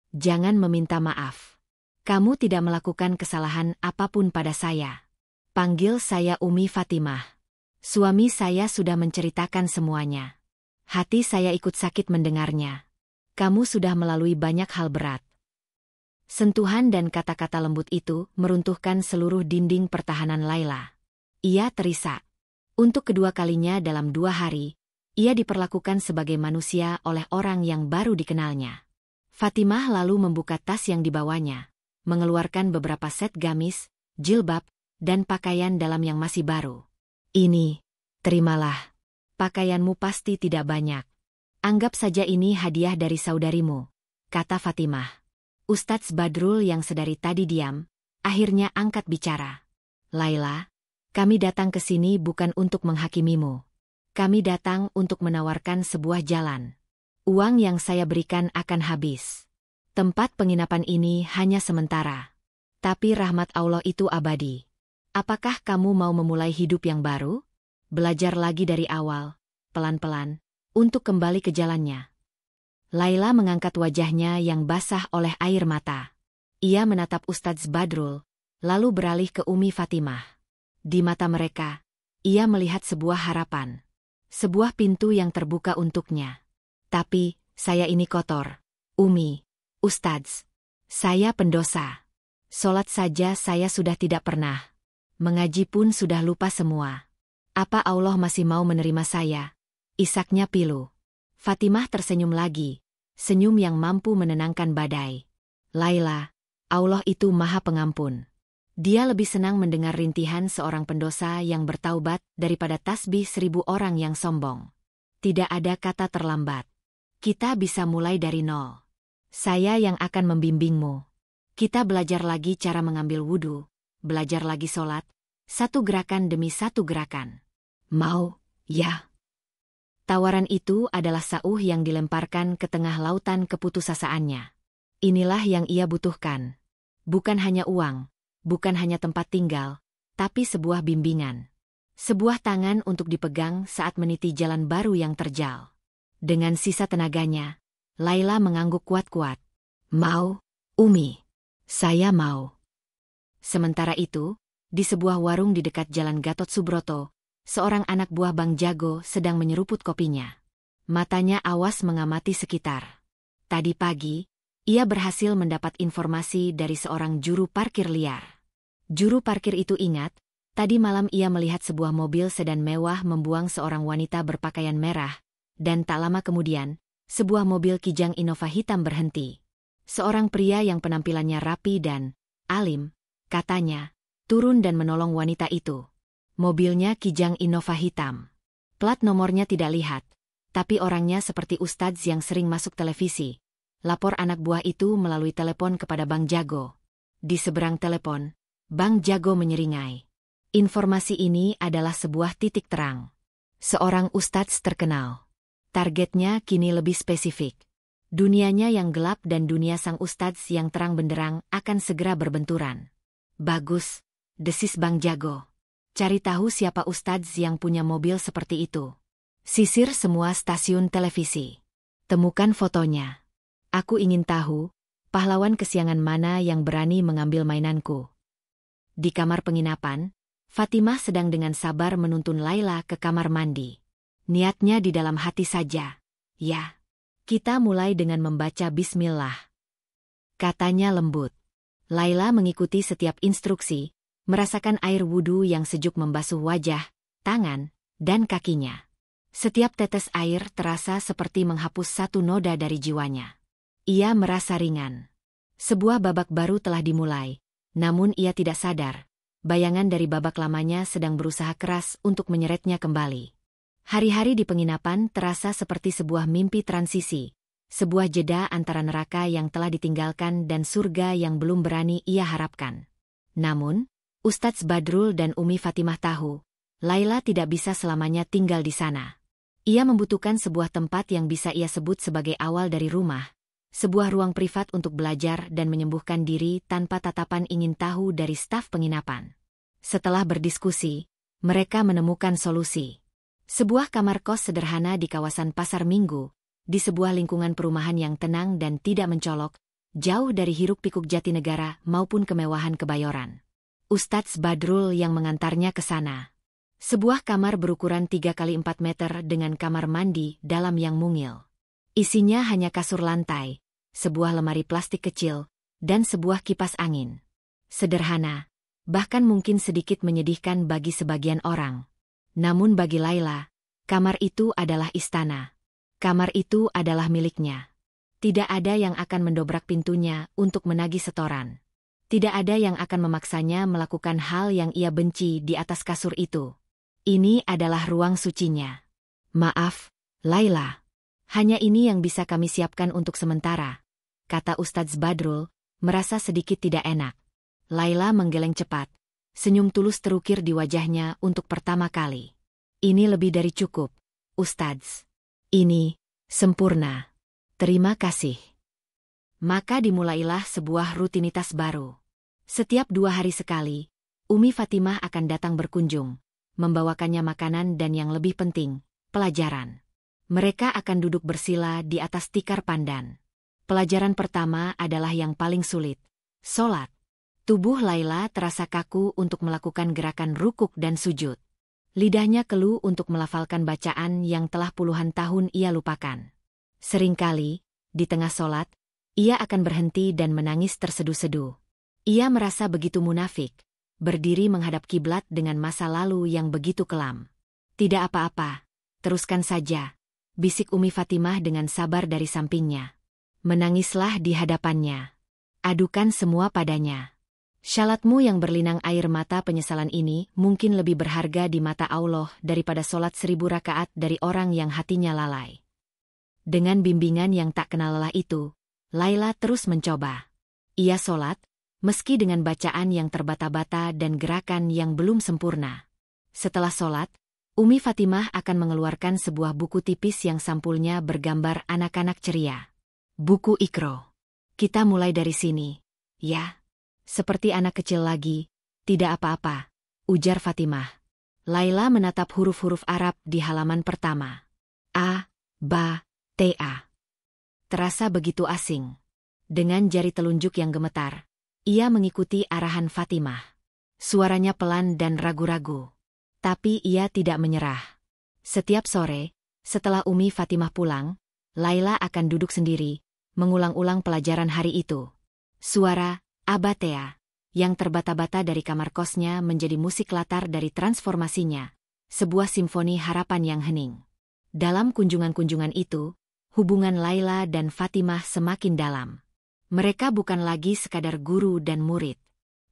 Jangan meminta maaf. Kamu tidak melakukan kesalahan apapun pada saya. Panggil saya Umi Fatimah. Suami saya sudah menceritakan semuanya. Hati saya ikut sakit mendengarnya. Kamu sudah melalui banyak hal berat. Sentuhan dan kata-kata lembut itu meruntuhkan seluruh dinding pertahanan Laila. Ia terisak. Untuk kedua kalinya dalam 2 hari, ia diperlakukan sebagai manusia oleh orang yang baru dikenalnya. Fatimah lalu membuka tas yang dibawanya, mengeluarkan beberapa set gamis, jilbab, dan pakaian dalam yang masih baru. Ini, terimalah. Pakaianmu pasti tidak banyak. Anggap saja ini hadiah dari saudarimu, kata Fatimah. Ustadz Badrul yang sedari tadi diam, akhirnya angkat bicara. Laila, kami datang ke sini bukan untuk menghakimimu. Kami datang untuk menawarkan sebuah jalan. Uang yang saya berikan akan habis. Tempat penginapan ini hanya sementara. Tapi rahmat Allah itu abadi. Apakah kamu mau memulai hidup yang baru? Belajar lagi dari awal, pelan-pelan, untuk kembali ke jalannya. Laila mengangkat wajahnya yang basah oleh air mata. Ia menatap Ustadz Badrul, lalu beralih ke Umi Fatimah. Di mata mereka, ia melihat sebuah harapan. Sebuah pintu yang terbuka untuknya. Tapi, saya ini kotor. Umi, Ustadz, saya pendosa. Sholat saja saya sudah tidak pernah. Mengaji pun sudah lupa semua. Apa Allah masih mau menerima saya? Isaknya pilu. Fatimah tersenyum lagi, senyum yang mampu menenangkan badai. Laila, Allah itu Maha Pengampun. Dia lebih senang mendengar rintihan seorang pendosa yang bertaubat daripada tasbih 1000 orang yang sombong. Tidak ada kata terlambat. Kita bisa mulai dari nol. Saya yang akan membimbingmu. Kita belajar lagi cara mengambil wudhu, belajar lagi sholat, satu gerakan demi satu gerakan. Mau, ya? Tawaran itu adalah sauh yang dilemparkan ke tengah lautan keputusasaannya. Inilah yang ia butuhkan. Bukan hanya uang, bukan hanya tempat tinggal, tapi sebuah bimbingan. Sebuah tangan untuk dipegang saat meniti jalan baru yang terjal. Dengan sisa tenaganya, Laila mengangguk kuat-kuat. Mau, Umi. Saya mau. Sementara itu, di sebuah warung di dekat Jalan Gatot Subroto, seorang anak buah Bang Jago sedang menyeruput kopinya. Matanya awas mengamati sekitar. Tadi pagi, ia berhasil mendapat informasi dari seorang juru parkir liar. Juru parkir itu ingat, tadi malam ia melihat sebuah mobil sedan mewah membuang seorang wanita berpakaian merah, dan tak lama kemudian, sebuah mobil Kijang Innova hitam berhenti. Seorang pria yang penampilannya rapi dan alim, katanya, turun dan menolong wanita itu. Mobilnya Kijang Innova hitam. Plat nomornya tidak lihat, tapi orangnya seperti ustadz yang sering masuk televisi. Lapor anak buah itu melalui telepon kepada Bang Jago. Di seberang telepon, Bang Jago menyeringai. Informasi ini adalah sebuah titik terang. Seorang ustadz terkenal. Targetnya kini lebih spesifik. Dunianya yang gelap dan dunia sang ustadz yang terang benderang akan segera berbenturan. Bagus, desis Bang Jago. Cari tahu siapa ustadz yang punya mobil seperti itu. Sisir semua stasiun televisi. Temukan fotonya. Aku ingin tahu, pahlawan kesiangan mana yang berani mengambil mainanku. Di kamar penginapan, Fatimah sedang dengan sabar menuntun Laila ke kamar mandi. Niatnya di dalam hati saja. Ya, kita mulai dengan membaca bismillah. Katanya lembut. Laila mengikuti setiap instruksi, merasakan air wudhu yang sejuk membasuh wajah, tangan, dan kakinya. Setiap tetes air terasa seperti menghapus satu noda dari jiwanya. Ia merasa ringan. Sebuah babak baru telah dimulai, namun ia tidak sadar. Bayangan dari babak lamanya sedang berusaha keras untuk menyeretnya kembali. Hari-hari di penginapan terasa seperti sebuah mimpi transisi, sebuah jeda antara neraka yang telah ditinggalkan dan surga yang belum berani ia harapkan. Namun, Ustadz Badrul dan Umi Fatimah tahu, Laila tidak bisa selamanya tinggal di sana. Ia membutuhkan sebuah tempat yang bisa ia sebut sebagai awal dari rumah, sebuah ruang privat untuk belajar dan menyembuhkan diri tanpa tatapan ingin tahu dari staf penginapan. Setelah berdiskusi, mereka menemukan solusi. Sebuah kamar kos sederhana di kawasan Pasar Minggu, di sebuah lingkungan perumahan yang tenang dan tidak mencolok, jauh dari hiruk-pikuk Jatinegara maupun kemewahan Kebayoran. Ustadz Badrul yang mengantarnya ke sana. Sebuah kamar berukuran 3x4 meter dengan kamar mandi dalam yang mungil. Isinya hanya kasur lantai, sebuah lemari plastik kecil, dan sebuah kipas angin. Sederhana, bahkan mungkin sedikit menyedihkan bagi sebagian orang. Namun bagi Laila, kamar itu adalah istana. Kamar itu adalah miliknya. Tidak ada yang akan mendobrak pintunya untuk menagih setoran. Tidak ada yang akan memaksanya melakukan hal yang ia benci di atas kasur itu. Ini adalah ruang sucinya. Maaf, Laila. Hanya ini yang bisa kami siapkan untuk sementara, kata Ustadz Badrul, merasa sedikit tidak enak. Laila menggeleng cepat. Senyum tulus terukir di wajahnya untuk pertama kali. Ini lebih dari cukup, Ustadz. Ini sempurna. Terima kasih. Maka dimulailah sebuah rutinitas baru. Setiap 2 hari sekali, Umi Fatimah akan datang berkunjung, membawakannya makanan dan yang lebih penting, pelajaran. Mereka akan duduk bersila di atas tikar pandan. Pelajaran pertama adalah yang paling sulit, sholat. Tubuh Laila terasa kaku untuk melakukan gerakan rukuk dan sujud. Lidahnya keluh untuk melafalkan bacaan yang telah puluhan tahun ia lupakan. Seringkali, di tengah sholat, ia akan berhenti dan menangis terseduh-seduh. Ia merasa begitu munafik, berdiri menghadap kiblat dengan masa lalu yang begitu kelam. Tidak apa-apa, teruskan saja, bisik Umi Fatimah dengan sabar dari sampingnya. Menangislah di hadapannya. Adukan semua padanya. Syalatmu yang berlinang air mata penyesalan ini mungkin lebih berharga di mata Allah daripada sholat 1000 rakaat dari orang yang hatinya lalai. Dengan bimbingan yang tak kenal lelah itu, Laila terus mencoba. Ia sholat, meski dengan bacaan yang terbata-bata dan gerakan yang belum sempurna. Setelah sholat, Umi Fatimah akan mengeluarkan sebuah buku tipis yang sampulnya bergambar anak-anak ceria. Buku Iqra. Kita mulai dari sini, ya. Seperti anak kecil lagi, tidak apa-apa, ujar Fatimah. Laila menatap huruf-huruf Arab di halaman pertama. A, Ba, Ta. Terasa begitu asing. Dengan jari telunjuk yang gemetar, ia mengikuti arahan Fatimah. Suaranya pelan dan ragu-ragu. Tapi ia tidak menyerah. Setiap sore, setelah Umi Fatimah pulang, Laila akan duduk sendiri, mengulang-ulang pelajaran hari itu. Suara Abatea yang terbata-bata dari kamar kosnya menjadi musik latar dari transformasinya, sebuah simfoni harapan yang hening. Dalam kunjungan-kunjungan itu, hubungan Laila dan Fatimah semakin dalam. Mereka bukan lagi sekadar guru dan murid.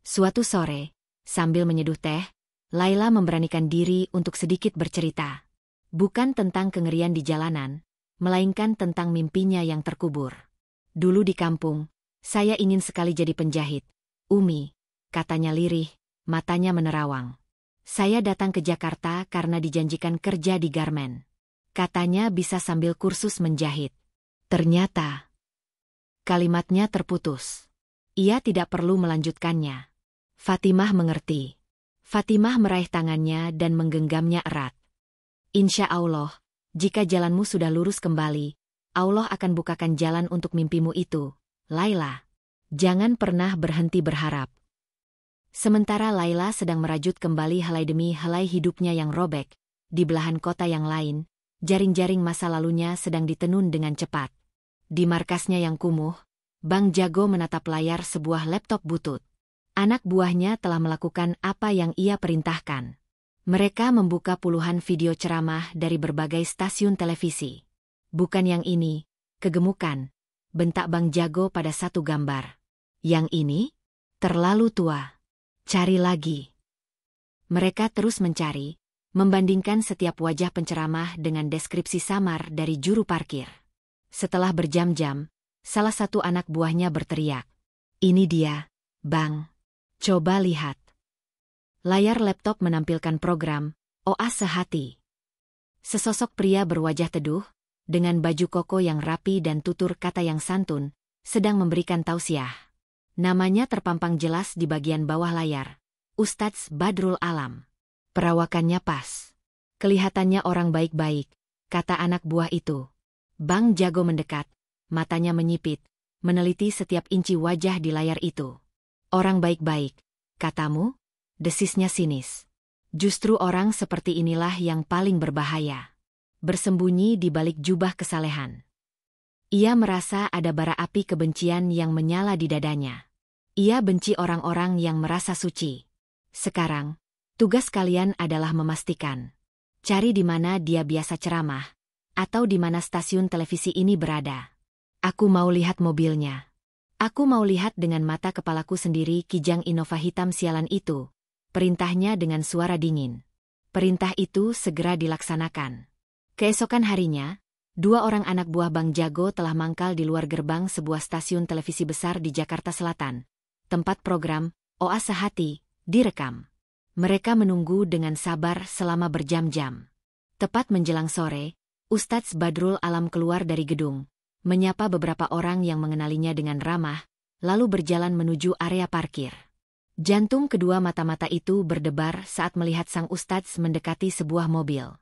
Suatu sore, sambil menyeduh teh, Laila memberanikan diri untuk sedikit bercerita. Bukan tentang kengerian di jalanan, melainkan tentang mimpinya yang terkubur. Dulu di kampung, saya ingin sekali jadi penjahit. Umi, katanya lirih, matanya menerawang. Saya datang ke Jakarta karena dijanjikan kerja di garmen. Katanya bisa sambil kursus menjahit. Ternyata, kalimatnya terputus. Ia tidak perlu melanjutkannya. Fatimah mengerti. Fatimah meraih tangannya dan menggenggamnya erat. Insya Allah, jika jalanmu sudah lurus kembali, Allah akan bukakan jalan untuk mimpimu itu, Laila. Jangan pernah berhenti berharap. Sementara Laila sedang merajut kembali helai demi helai hidupnya yang robek, di belahan kota yang lain, jaring-jaring masa lalunya sedang ditenun dengan cepat. Di markasnya yang kumuh, Bang Jago menatap layar sebuah laptop butut. Anak buahnya telah melakukan apa yang ia perintahkan. Mereka membuka puluhan video ceramah dari berbagai stasiun televisi. Bukan yang ini, kegemukan, bentak Bang Jago pada satu gambar. Yang ini? Terlalu tua. Cari lagi. Mereka terus mencari, membandingkan setiap wajah penceramah dengan deskripsi samar dari juru parkir. Setelah berjam-jam, salah satu anak buahnya berteriak. Ini dia, Bang. Coba lihat. Layar laptop menampilkan program, Oase Hati. Sesosok pria berwajah teduh, dengan baju koko yang rapi dan tutur kata yang santun, sedang memberikan tausiah. Namanya terpampang jelas di bagian bawah layar, Ustadz Badrul Alam. Perawakannya pas. Kelihatannya orang baik-baik, kata anak buah itu. Bang Jago mendekat, matanya menyipit, meneliti setiap inci wajah di layar itu. Orang baik-baik, katamu? Desisnya sinis. Justru orang seperti inilah yang paling berbahaya. Bersembunyi di balik jubah kesalehan. Ia merasa ada bara api kebencian yang menyala di dadanya. Ia benci orang-orang yang merasa suci. Sekarang, tugas kalian adalah memastikan. Cari di mana dia biasa ceramah, atau di mana stasiun televisi ini berada. Aku mau lihat mobilnya. Aku mau lihat dengan mata kepalaku sendiri Kijang Innova hitam sialan itu, perintahnya dengan suara dingin. Perintah itu segera dilaksanakan. Keesokan harinya, dua orang anak buah Bang Jago telah mangkal di luar gerbang sebuah stasiun televisi besar di Jakarta Selatan. Tempat program, Oase Hati, direkam. Mereka menunggu dengan sabar selama berjam-jam. Tepat menjelang sore, Ustadz Badrul Alam keluar dari gedung, menyapa beberapa orang yang mengenalinya dengan ramah, lalu berjalan menuju area parkir. Jantung kedua mata-mata itu berdebar saat melihat sang ustadz mendekati sebuah mobil.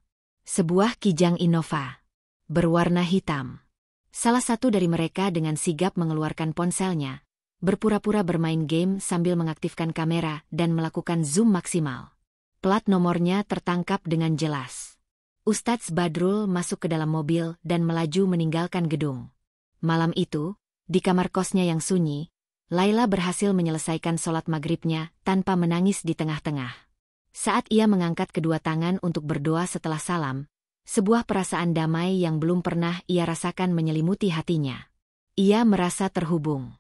Sebuah Kijang Innova. Berwarna hitam. Salah satu dari mereka dengan sigap mengeluarkan ponselnya, berpura-pura bermain game sambil mengaktifkan kamera dan melakukan zoom maksimal. Plat nomornya tertangkap dengan jelas. Ustadz Badrul masuk ke dalam mobil dan melaju meninggalkan gedung. Malam itu, di kamar kosnya yang sunyi, Laila berhasil menyelesaikan sholat maghribnya tanpa menangis di tengah-tengah. Saat ia mengangkat kedua tangan untuk berdoa setelah salam, sebuah perasaan damai yang belum pernah ia rasakan menyelimuti hatinya. Ia merasa terhubung.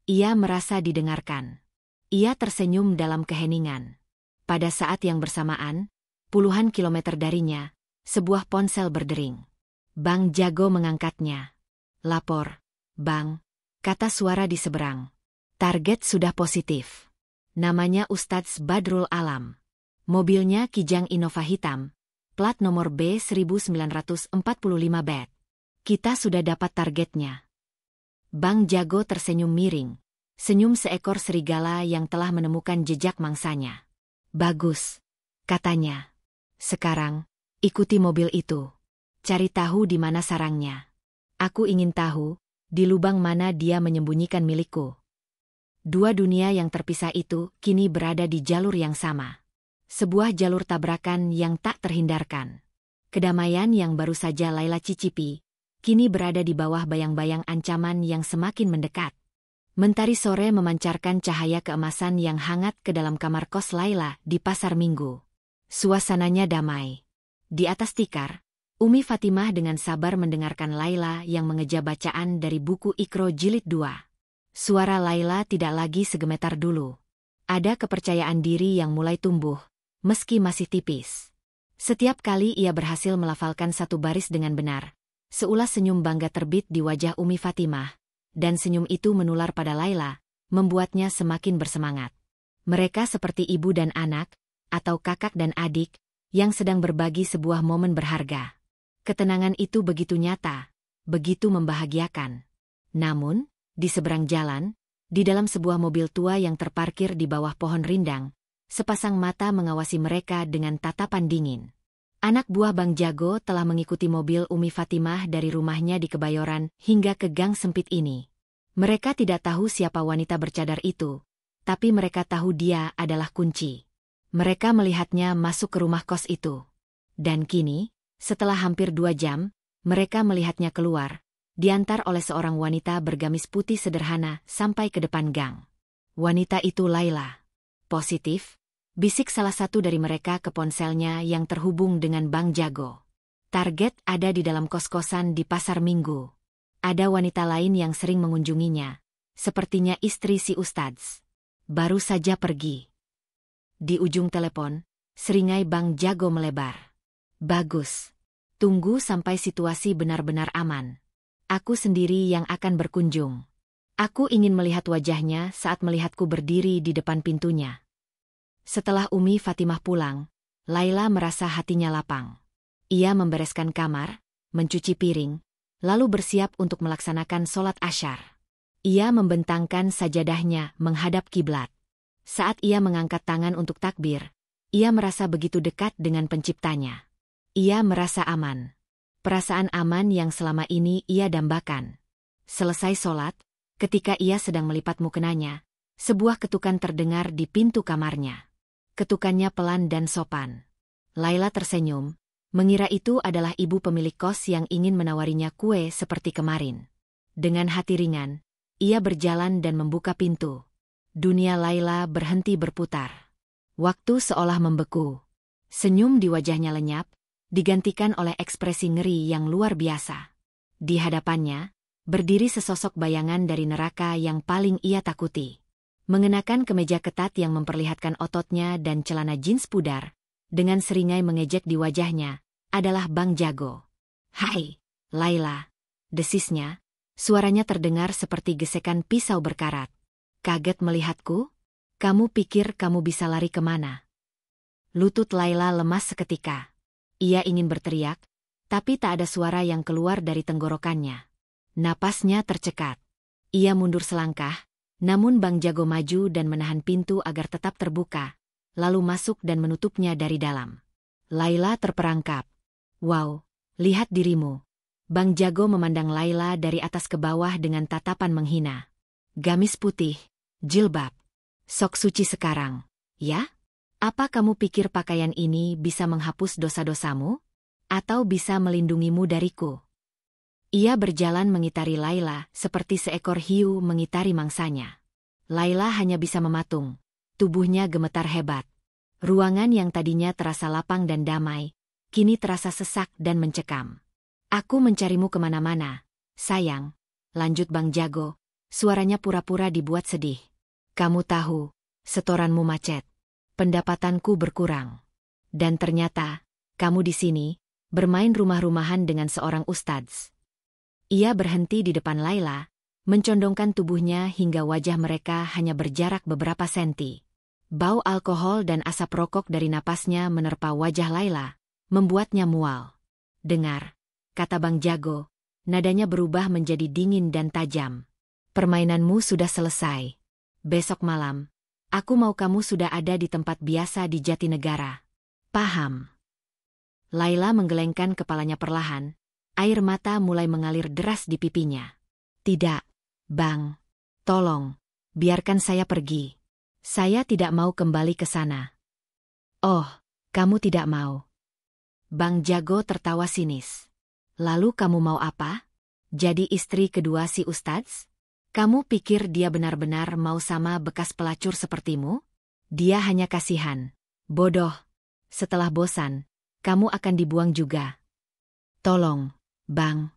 Ia merasa didengarkan. Ia tersenyum dalam keheningan. Pada saat yang bersamaan, puluhan kilometer darinya, sebuah ponsel berdering. Bang Jago mengangkatnya. Lapor, Bang, kata suara di seberang. Target sudah positif. Namanya Ustadz Badrul Alam. Mobilnya Kijang Innova hitam, plat nomor B1945 Kita sudah dapat targetnya. Bang Jago tersenyum miring. Senyum seekor serigala yang telah menemukan jejak mangsanya. Bagus, katanya. Sekarang, ikuti mobil itu. Cari tahu di mana sarangnya. Aku ingin tahu, di lubang mana dia menyembunyikan milikku. Dua dunia yang terpisah itu kini berada di jalur yang sama. Sebuah jalur tabrakan yang tak terhindarkan. Kedamaian yang baru saja Laila cicipi, kini berada di bawah bayang-bayang ancaman yang semakin mendekat. Mentari sore memancarkan cahaya keemasan yang hangat ke dalam kamar kos Laila di Pasar Minggu. Suasananya damai. Di atas tikar, Umi Fatimah dengan sabar mendengarkan Laila yang mengeja bacaan dari buku Iqra Jilid 2. Suara Laila tidak lagi segemetar dulu. Ada kepercayaan diri yang mulai tumbuh, meski masih tipis. Setiap kali ia berhasil melafalkan satu baris dengan benar, seulas senyum bangga terbit di wajah Umi Fatimah, dan senyum itu menular pada Laila, membuatnya semakin bersemangat. Mereka seperti ibu dan anak, atau kakak dan adik, yang sedang berbagi sebuah momen berharga. Ketenangan itu begitu nyata, begitu membahagiakan. Namun, di seberang jalan, di dalam sebuah mobil tua yang terparkir di bawah pohon rindang, sepasang mata mengawasi mereka dengan tatapan dingin. Anak buah Bang Jago telah mengikuti mobil Umi Fatimah dari rumahnya di Kebayoran hingga ke gang sempit ini. Mereka tidak tahu siapa wanita bercadar itu, tapi mereka tahu dia adalah kunci. Mereka melihatnya masuk ke rumah kos itu. Dan kini, setelah hampir 2 jam, mereka melihatnya keluar, diantar oleh seorang wanita bergamis putih sederhana sampai ke depan gang. Wanita itu Laila. Positif, bisik salah satu dari mereka ke ponselnya yang terhubung dengan Bang Jago. Target ada di dalam kos-kosan di Pasar Minggu. Ada wanita lain yang sering mengunjunginya, sepertinya istri si Ustadz. Baru saja pergi. Di ujung telepon, seringai Bang Jago melebar. Bagus. Tunggu sampai situasi benar-benar aman. Aku sendiri yang akan berkunjung. Aku ingin melihat wajahnya saat melihatku berdiri di depan pintunya. Setelah Umi Fatimah pulang, Laila merasa hatinya lapang. Ia membereskan kamar, mencuci piring, lalu bersiap untuk melaksanakan sholat asyar. Ia membentangkan sajadahnya menghadap kiblat. Saat ia mengangkat tangan untuk takbir, ia merasa begitu dekat dengan penciptanya. Ia merasa aman. Perasaan aman yang selama ini ia dambakan. Selesai sholat, ketika ia sedang melipat mukenanya, sebuah ketukan terdengar di pintu kamarnya. Ketukannya pelan dan sopan. Laila tersenyum, mengira itu adalah ibu pemilik kos yang ingin menawarinya kue seperti kemarin. Dengan hati ringan, ia berjalan dan membuka pintu. Dunia Laila berhenti berputar. Waktu seolah membeku. Senyum di wajahnya lenyap, digantikan oleh ekspresi ngeri yang luar biasa. Di hadapannya, berdiri sesosok bayangan dari neraka yang paling ia takuti. Mengenakan kemeja ketat yang memperlihatkan ototnya dan celana jeans pudar, dengan seringai mengejek di wajahnya, adalah Bang Jago. "Hai, Laila," desisnya, suaranya terdengar seperti gesekan pisau berkarat. "Kaget melihatku? Kamu pikir kamu bisa lari kemana?" Lutut Laila lemas seketika. Ia ingin berteriak, tapi tak ada suara yang keluar dari tenggorokannya. Napasnya tercekat. Ia mundur selangkah, namun Bang Jago maju dan menahan pintu agar tetap terbuka, lalu masuk dan menutupnya dari dalam. Laila terperangkap. "Wow, lihat dirimu." Bang Jago memandang Laila dari atas ke bawah dengan tatapan menghina. "Gamis putih, jilbab. Sok suci sekarang, ya? Apa kamu pikir pakaian ini bisa menghapus dosa-dosamu? Atau bisa melindungimu dariku?" Ia berjalan mengitari Laila seperti seekor hiu mengitari mangsanya. Laila hanya bisa mematung. Tubuhnya gemetar hebat. Ruangan yang tadinya terasa lapang dan damai, kini terasa sesak dan mencekam. "Aku mencarimu kemana-mana, sayang," lanjut Bang Jago. Suaranya pura-pura dibuat sedih. "Kamu tahu, setoranmu macet. Pendapatanku berkurang. Dan ternyata, kamu di sini, bermain rumah-rumahan dengan seorang ustadz." Ia berhenti di depan Laila, mencondongkan tubuhnya hingga wajah mereka hanya berjarak beberapa senti. Bau alkohol dan asap rokok dari napasnya menerpa wajah Laila, membuatnya mual. "Dengar," kata Bang Jago, nadanya berubah menjadi dingin dan tajam. "Permainanmu sudah selesai. Besok malam, aku mau kamu sudah ada di tempat biasa di Jatinegara. Paham?" Laila menggelengkan kepalanya perlahan, air mata mulai mengalir deras di pipinya. "Tidak, Bang. Tolong, biarkan saya pergi. Saya tidak mau kembali ke sana." "Oh, kamu tidak mau?" Bang Jago tertawa sinis. "Lalu kamu mau apa? Jadi istri kedua si Ustadz? Kamu pikir dia benar-benar mau sama bekas pelacur sepertimu? Dia hanya kasihan. Bodoh. Setelah bosan, kamu akan dibuang juga." "Tolong, Bang."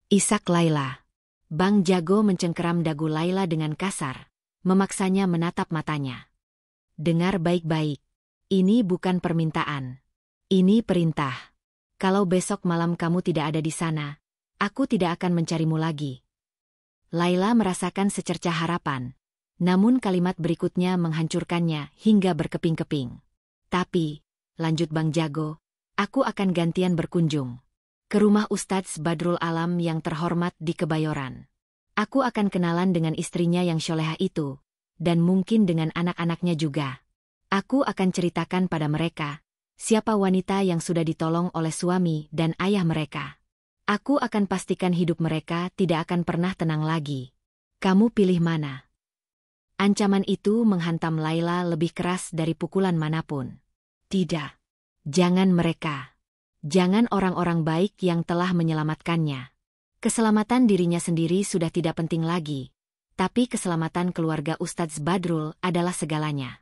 Isak Laila. Bang Jago mencengkeram dagu Laila dengan kasar, memaksanya menatap matanya. "Dengar baik-baik. Ini bukan permintaan. Ini perintah. Kalau besok malam kamu tidak ada di sana, aku tidak akan mencarimu lagi." Laila merasakan secercah harapan, namun kalimat berikutnya menghancurkannya hingga berkeping-keping. "Tapi," lanjut Bang Jago, "aku akan gantian berkunjung ke rumah Ustadz Badrul Alam yang terhormat di Kebayoran. Aku akan kenalan dengan istrinya yang solehah itu, dan mungkin dengan anak-anaknya juga. Aku akan ceritakan pada mereka siapa wanita yang sudah ditolong oleh suami dan ayah mereka. Aku akan pastikan hidup mereka tidak akan pernah tenang lagi. Kamu pilih mana?" Ancaman itu menghantam Laila lebih keras dari pukulan manapun. "Tidak. Jangan mereka. Jangan orang-orang baik yang telah menyelamatkannya. Keselamatan dirinya sendiri sudah tidak penting lagi, tapi keselamatan keluarga Ustadz Badrul adalah segalanya."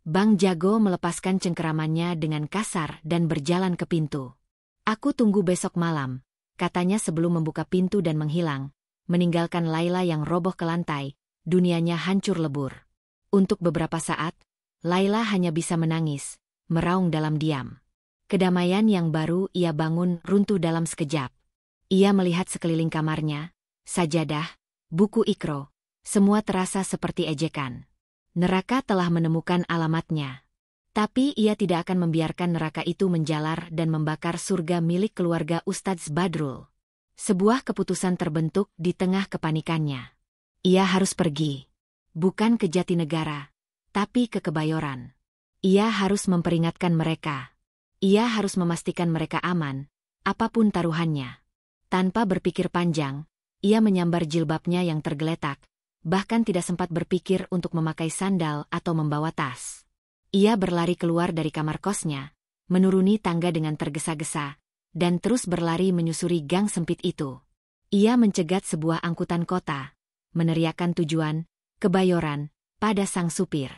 Bang Jago melepaskan cengkeramannya dengan kasar dan berjalan ke pintu. "Aku tunggu besok malam," katanya sebelum membuka pintu dan menghilang, meninggalkan Laila yang roboh ke lantai, dunianya hancur lebur. Untuk beberapa saat, Laila hanya bisa menangis, meraung dalam diam. Kedamaian yang baru ia bangun runtuh dalam sekejap. Ia melihat sekeliling kamarnya, sajadah, buku ikro, semua terasa seperti ejekan. Neraka telah menemukan alamatnya. Tapi ia tidak akan membiarkan neraka itu menjalar dan membakar surga milik keluarga Ustadz Badrul. Sebuah keputusan terbentuk di tengah kepanikannya. Ia harus pergi. Bukan ke Jatinegara, tapi ke Kebayoran. Ia harus memperingatkan mereka. Ia harus memastikan mereka aman, apapun taruhannya. Tanpa berpikir panjang, ia menyambar jilbabnya yang tergeletak, bahkan tidak sempat berpikir untuk memakai sandal atau membawa tas. Ia berlari keluar dari kamar kosnya, menuruni tangga dengan tergesa-gesa, dan terus berlari menyusuri gang sempit itu. Ia mencegat sebuah angkutan kota, meneriakkan tujuan, Kebayoran, pada sang supir.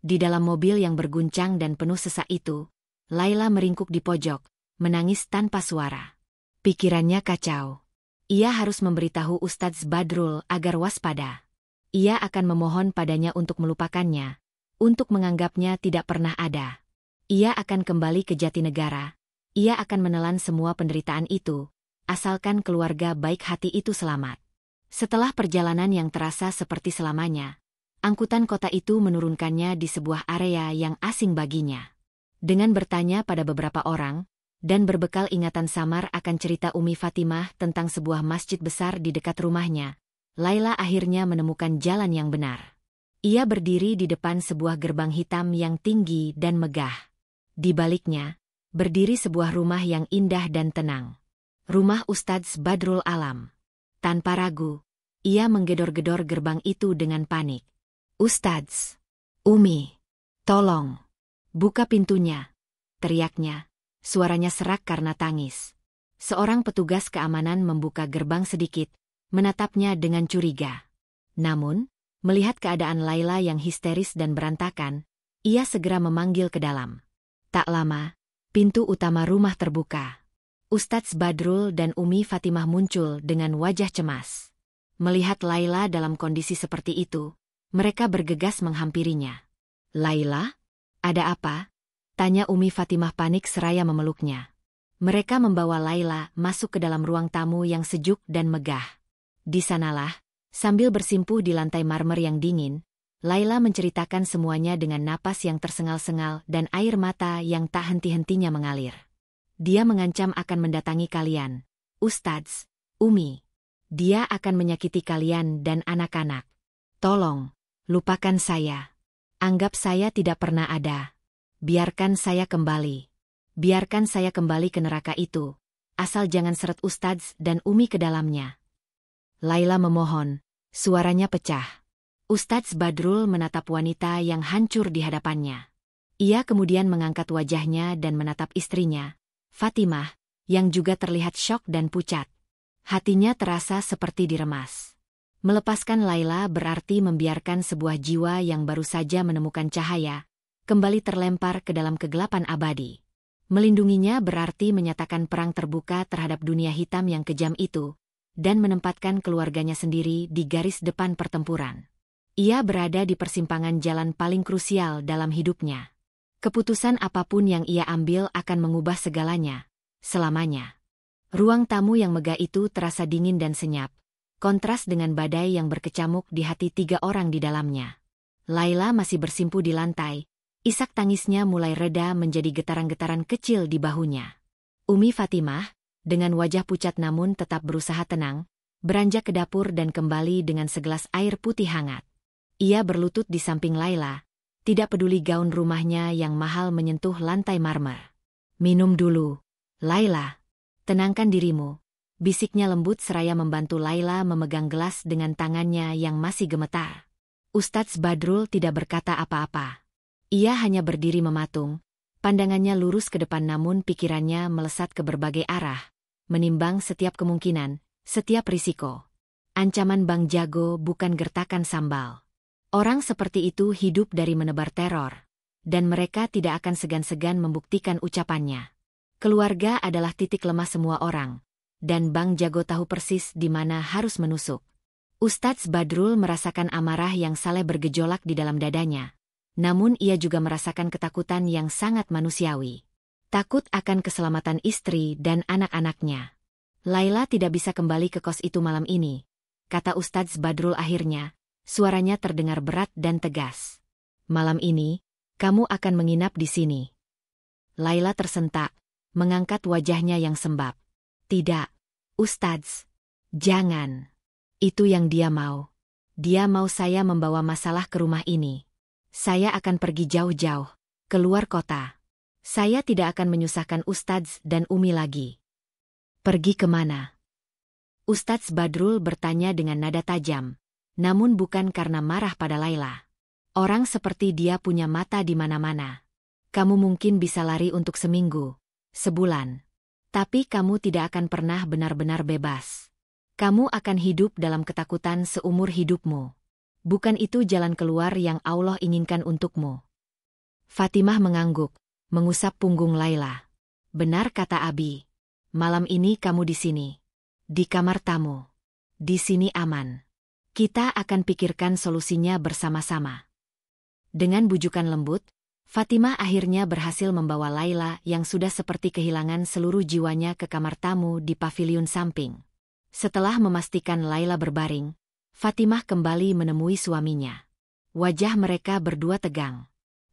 Di dalam mobil yang berguncang dan penuh sesak itu, Laila meringkuk di pojok, menangis tanpa suara. Pikirannya kacau. Ia harus memberitahu Ustadz Badrul agar waspada. Ia akan memohon padanya untuk melupakannya, untuk menganggapnya tidak pernah ada. Ia akan kembali ke Jatinegara. Ia akan menelan semua penderitaan itu, asalkan keluarga baik hati itu selamat. Setelah perjalanan yang terasa seperti selamanya, angkutan kota itu menurunkannya di sebuah area yang asing baginya. Dengan bertanya pada beberapa orang, dan berbekal ingatan samar akan cerita Umi Fatimah tentang sebuah masjid besar di dekat rumahnya, Laila akhirnya menemukan jalan yang benar. Ia berdiri di depan sebuah gerbang hitam yang tinggi dan megah. Di baliknya, berdiri sebuah rumah yang indah dan tenang. Rumah Ustadz Badrul Alam. Tanpa ragu, ia menggedor-gedor gerbang itu dengan panik. "Ustadz, Umi, tolong, buka pintunya," teriaknya. Suaranya serak karena tangis. Seorang petugas keamanan membuka gerbang sedikit, menatapnya dengan curiga. Namun, melihat keadaan Laila yang histeris dan berantakan, ia segera memanggil ke dalam. Tak lama, pintu utama rumah terbuka. Ustadz Badrul dan Umi Fatimah muncul dengan wajah cemas. Melihat Laila dalam kondisi seperti itu, mereka bergegas menghampirinya. "Laila, ada apa?" tanya Umi Fatimah panik seraya memeluknya. Mereka membawa Laila masuk ke dalam ruang tamu yang sejuk dan megah. Di sanalah, sambil bersimpuh di lantai marmer yang dingin, Laila menceritakan semuanya dengan napas yang tersengal-sengal dan air mata yang tak henti-hentinya mengalir. Dia mengancam akan mendatangi kalian. Ustadz, Umi. Dia akan menyakiti kalian dan anak-anak. Tolong, lupakan saya. Anggap saya tidak pernah ada. Biarkan saya kembali. Biarkan saya kembali ke neraka itu. Asal jangan seret Ustadz dan Umi ke dalamnya. Laila memohon, suaranya pecah. Ustadz Badrul menatap wanita yang hancur di hadapannya. Ia kemudian mengangkat wajahnya dan menatap istrinya, Fatimah, yang juga terlihat syok dan pucat. Hatinya terasa seperti diremas. Melepaskan Laila berarti membiarkan sebuah jiwa yang baru saja menemukan cahaya, kembali terlempar ke dalam kegelapan abadi. Melindunginya berarti menyatakan perang terbuka terhadap dunia hitam yang kejam itu, dan menempatkan keluarganya sendiri di garis depan pertempuran. Ia berada di persimpangan jalan paling krusial dalam hidupnya. Keputusan apapun yang ia ambil akan mengubah segalanya, selamanya. Ruang tamu yang megah itu terasa dingin dan senyap, kontras dengan badai yang berkecamuk di hati 3 orang di dalamnya. Laila masih bersimpu di lantai, isak tangisnya mulai reda menjadi getaran-getaran kecil di bahunya. Umi Fatimah, dengan wajah pucat namun tetap berusaha tenang, beranjak ke dapur dan kembali dengan segelas air putih hangat. Ia berlutut di samping Laila, tidak peduli gaun rumahnya yang mahal menyentuh lantai marmer. Minum dulu, Laila. Tenangkan dirimu, bisiknya lembut seraya membantu Laila memegang gelas dengan tangannya yang masih gemetar. Ustadz Badrul tidak berkata apa-apa. Ia hanya berdiri mematung, pandangannya lurus ke depan namun pikirannya melesat ke berbagai arah, menimbang setiap kemungkinan, setiap risiko. Ancaman Bang Jago bukan gertakan sambal. Orang seperti itu hidup dari menebar teror, dan mereka tidak akan segan-segan membuktikan ucapannya. Keluarga adalah titik lemah semua orang, dan Bang Jago tahu persis di mana harus menusuk. Ustadz Badrul merasakan amarah yang saleh bergejolak di dalam dadanya, namun ia juga merasakan ketakutan yang sangat manusiawi. Takut akan keselamatan istri dan anak-anaknya. Laila tidak bisa kembali ke kos itu malam ini, kata Ustadz Badrul akhirnya. Suaranya terdengar berat dan tegas. Malam ini, kamu akan menginap di sini. Laila tersentak, mengangkat wajahnya yang sembab. Tidak, Ustadz. Jangan. Itu yang dia mau. Dia mau saya membawa masalah ke rumah ini. Saya akan pergi jauh-jauh, keluar kota. Saya tidak akan menyusahkan Ustadz dan Umi lagi. Pergi kemana? Ustadz Badrul bertanya dengan nada tajam. Namun bukan karena marah pada Laila. Orang seperti dia punya mata di mana-mana. Kamu mungkin bisa lari untuk seminggu, sebulan. Tapi kamu tidak akan pernah benar-benar bebas. Kamu akan hidup dalam ketakutan seumur hidupmu. Bukan itu jalan keluar yang Allah inginkan untukmu. Fatimah mengangguk, mengusap punggung Laila. Benar kata Abi. Malam ini kamu di sini. Di kamar tamu. Di sini aman. Kita akan pikirkan solusinya bersama-sama. Dengan bujukan lembut, Fatimah akhirnya berhasil membawa Laila yang sudah seperti kehilangan seluruh jiwanya ke kamar tamu di paviliun samping. Setelah memastikan Laila berbaring, Fatimah kembali menemui suaminya. Wajah mereka berdua tegang.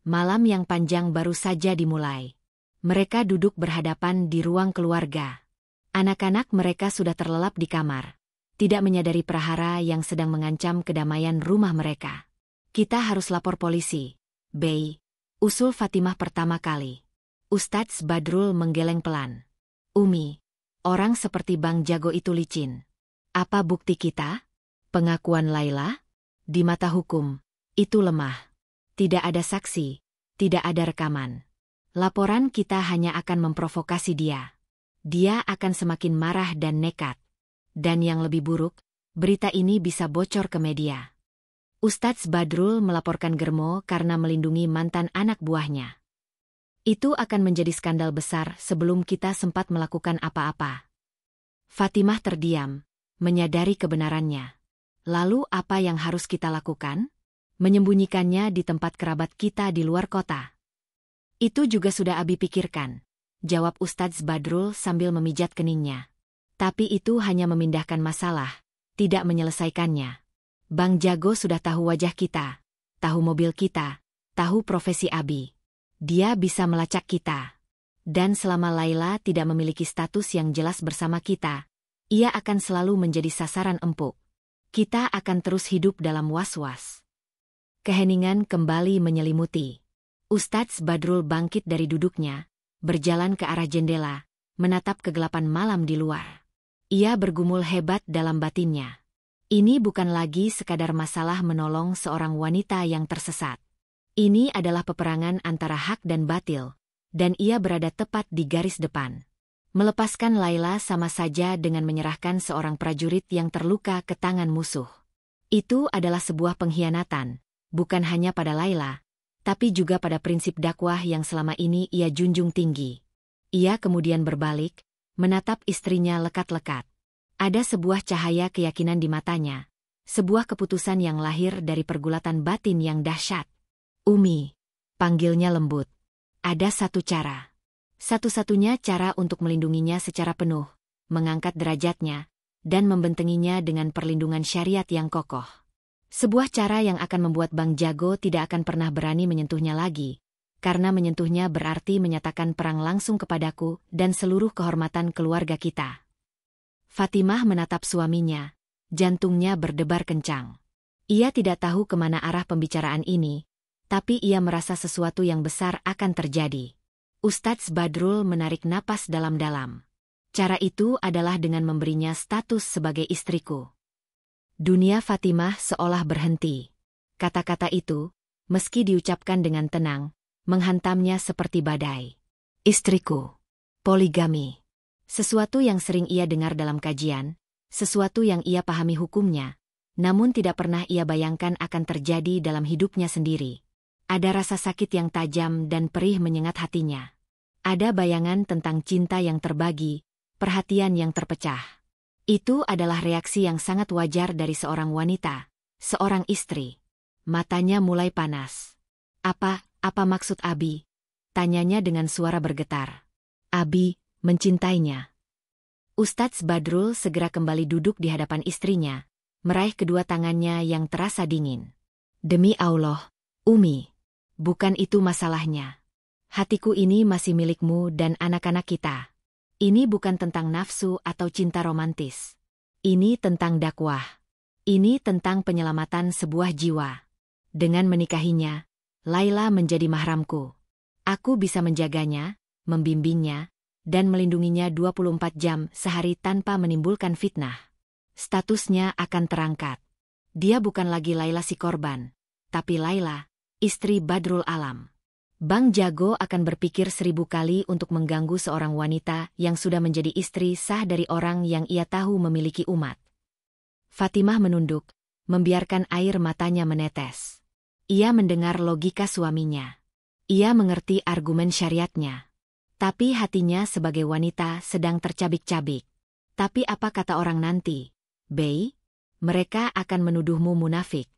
Malam yang panjang baru saja dimulai. Mereka duduk berhadapan di ruang keluarga. Anak-anak mereka sudah terlelap di kamar, tidak menyadari prahara yang sedang mengancam kedamaian rumah mereka. Kita harus lapor polisi, Bey, usul Fatimah pertama kali. Ustadz Badrul menggeleng pelan. Umi, orang seperti Bang Jago itu licin. Apa bukti kita? Pengakuan Laila? Di mata hukum, itu lemah. Tidak ada saksi, tidak ada rekaman. Laporan kita hanya akan memprovokasi dia. Dia akan semakin marah dan nekat. Dan yang lebih buruk, berita ini bisa bocor ke media. Ustadz Badrul melaporkan Germo karena melindungi mantan anak buahnya. Itu akan menjadi skandal besar sebelum kita sempat melakukan apa-apa. Fatimah terdiam, menyadari kebenarannya. Lalu apa yang harus kita lakukan? Menyembunyikannya di tempat kerabat kita di luar kota. Itu juga sudah Abi pikirkan, jawab Ustadz Badrul sambil memijat keningnya. Tapi itu hanya memindahkan masalah, tidak menyelesaikannya. Bang Jago sudah tahu wajah kita, tahu mobil kita, tahu profesi Abi. Dia bisa melacak kita. Dan selama Laila tidak memiliki status yang jelas bersama kita, ia akan selalu menjadi sasaran empuk. Kita akan terus hidup dalam was-was. Keheningan kembali menyelimuti. Ustadz Badrul bangkit dari duduknya, berjalan ke arah jendela, menatap kegelapan malam di luar. Ia bergumul hebat dalam batinnya. Ini bukan lagi sekadar masalah menolong seorang wanita yang tersesat. Ini adalah peperangan antara hak dan batil, dan ia berada tepat di garis depan. Melepaskan Laila sama saja dengan menyerahkan seorang prajurit yang terluka ke tangan musuh. Itu adalah sebuah pengkhianatan, bukan hanya pada Laila, tapi juga pada prinsip dakwah yang selama ini ia junjung tinggi. Ia kemudian berbalik, menatap istrinya lekat-lekat. Ada sebuah cahaya keyakinan di matanya, sebuah keputusan yang lahir dari pergulatan batin yang dahsyat. Umi, panggilnya lembut. Ada satu cara. Satu-satunya cara untuk melindunginya secara penuh, mengangkat derajatnya, dan membentenginya dengan perlindungan syariat yang kokoh. Sebuah cara yang akan membuat Bang Jago tidak akan pernah berani menyentuhnya lagi, karena menyentuhnya berarti menyatakan perang langsung kepadaku dan seluruh kehormatan keluarga kita. Fatimah menatap suaminya, jantungnya berdebar kencang. Ia tidak tahu kemana arah pembicaraan ini, tapi ia merasa sesuatu yang besar akan terjadi. Ustadz Badrul menarik napas dalam-dalam. Cara itu adalah dengan memberinya status sebagai istriku. Dunia Fatimah seolah berhenti. Kata-kata itu, meski diucapkan dengan tenang, menghantamnya seperti badai. Istriku. Poligami. Sesuatu yang sering ia dengar dalam kajian, sesuatu yang ia pahami hukumnya, namun tidak pernah ia bayangkan akan terjadi dalam hidupnya sendiri. Ada rasa sakit yang tajam dan perih menyengat hatinya. Ada bayangan tentang cinta yang terbagi, perhatian yang terpecah. Itu adalah reaksi yang sangat wajar dari seorang wanita, seorang istri. Matanya mulai panas. Apa maksud Abi? Tanyanya dengan suara bergetar. Abi mencintainya. Ustadz Badrul segera kembali duduk di hadapan istrinya, meraih kedua tangannya yang terasa dingin. Demi Allah, Umi. Bukan itu masalahnya. Hatiku ini masih milikmu dan anak-anak kita. Ini bukan tentang nafsu atau cinta romantis. Ini tentang dakwah. Ini tentang penyelamatan sebuah jiwa. Dengan menikahinya, Laila menjadi mahramku. Aku bisa menjaganya, membimbingnya, dan melindunginya 24 jam sehari tanpa menimbulkan fitnah. Statusnya akan terangkat. Dia bukan lagi Laila si korban, tapi Laila, istri Badrul Alam. Bang Jago akan berpikir 1000 kali untuk mengganggu seorang wanita yang sudah menjadi istri sah dari orang yang ia tahu memiliki umat. Fatimah menunduk, membiarkan air matanya menetes. Ia mendengar logika suaminya. Ia mengerti argumen syariatnya. Tapi hatinya sebagai wanita sedang tercabik-cabik. Tapi apa kata orang nanti? Bey, mereka akan menuduhmu munafik.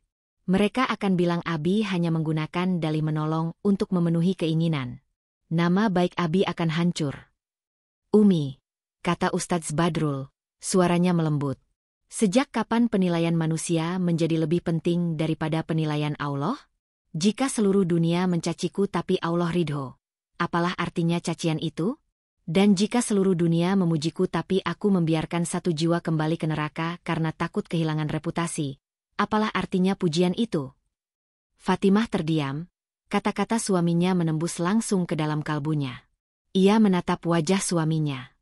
Mereka akan bilang Abi hanya menggunakan dalih menolong untuk memenuhi keinginan. Nama baik Abi akan hancur. Umi, kata Ustadz Badrul, suaranya melembut. Sejak kapan penilaian manusia menjadi lebih penting daripada penilaian Allah? Jika seluruh dunia mencaciku tapi Allah ridho, apalah artinya cacian itu? Dan jika seluruh dunia memujiku tapi aku membiarkan satu jiwa kembali ke neraka karena takut kehilangan reputasi, apalah artinya pujian itu? Fatimah terdiam, kata-kata suaminya menembus langsung ke dalam kalbunya. Ia menatap wajah suaminya.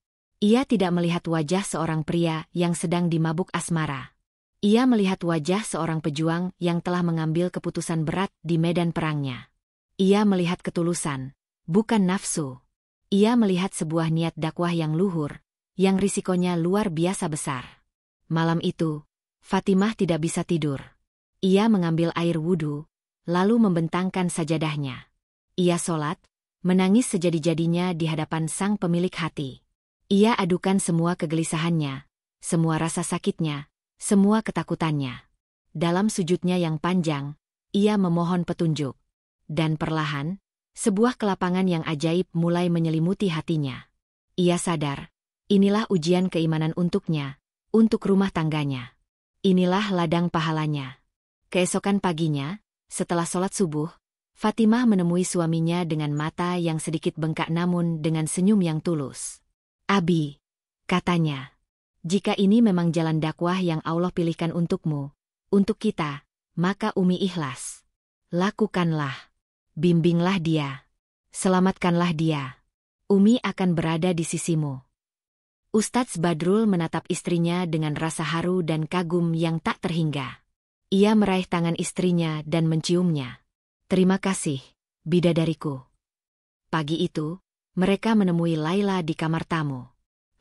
Ia tidak melihat wajah seorang pria yang sedang dimabuk asmara. Ia melihat wajah seorang pejuang yang telah mengambil keputusan berat di medan perangnya. Ia melihat ketulusan, bukan nafsu. Ia melihat sebuah niat dakwah yang luhur, yang risikonya luar biasa besar. Malam itu, Fatimah tidak bisa tidur. Ia mengambil air wudhu, lalu membentangkan sajadahnya. Ia sholat, menangis sejadi-jadinya di hadapan sang pemilik hati. Ia adukan semua kegelisahannya, semua rasa sakitnya, semua ketakutannya. Dalam sujudnya yang panjang, ia memohon petunjuk. Dan perlahan, sebuah kelapangan yang ajaib mulai menyelimuti hatinya. Ia sadar, inilah ujian keimanan untuknya, untuk rumah tangganya. Inilah ladang pahalanya. Keesokan paginya, setelah sholat subuh, Fatimah menemui suaminya dengan mata yang sedikit bengkak namun dengan senyum yang tulus. Abi, katanya, jika ini memang jalan dakwah yang Allah pilihkan untukmu, untuk kita, maka Umi ikhlas. Lakukanlah. Bimbinglah dia. Selamatkanlah dia. Umi akan berada di sisimu. Ustadz Badrul menatap istrinya dengan rasa haru dan kagum yang tak terhingga. Ia meraih tangan istrinya dan menciumnya. Terima kasih, bidadariku. Pagi itu, mereka menemui Laila di kamar tamu.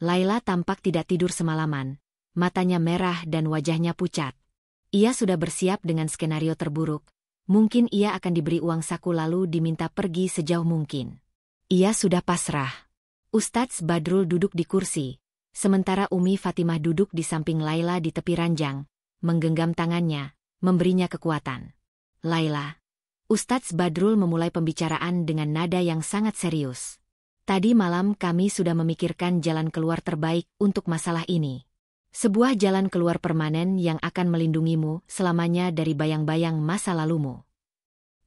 Laila tampak tidak tidur semalaman, matanya merah dan wajahnya pucat. Ia sudah bersiap dengan skenario terburuk. Mungkin ia akan diberi uang saku lalu diminta pergi sejauh mungkin. Ia sudah pasrah. Ustadz Badrul duduk di kursi, sementara Umi Fatimah duduk di samping Laila di tepi ranjang, menggenggam tangannya, memberinya kekuatan. Laila. Ustadz Badrul memulai pembicaraan dengan nada yang sangat serius. Tadi malam kami sudah memikirkan jalan keluar terbaik untuk masalah ini. Sebuah jalan keluar permanen yang akan melindungimu selamanya dari bayang-bayang masa lalumu.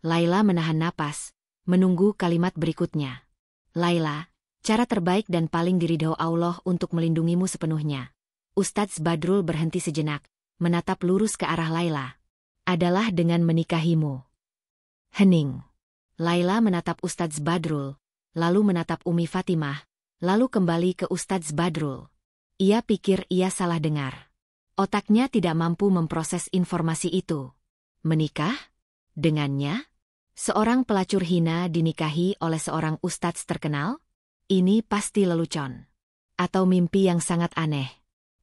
Laila menahan napas, menunggu kalimat berikutnya. Laila, cara terbaik dan paling diridho Allah untuk melindungimu sepenuhnya. Ustadz Badrul berhenti sejenak, menatap lurus ke arah Laila. Adalah dengan menikahimu. Hening. Laila menatap Ustadz Badrul, lalu menatap Umi Fatimah, lalu kembali ke Ustadz Badrul. Ia pikir ia salah dengar. Otaknya tidak mampu memproses informasi itu. Menikah? Dengannya? Seorang pelacur hina dinikahi oleh seorang ustadz terkenal? Ini pasti lelucon. Atau mimpi yang sangat aneh.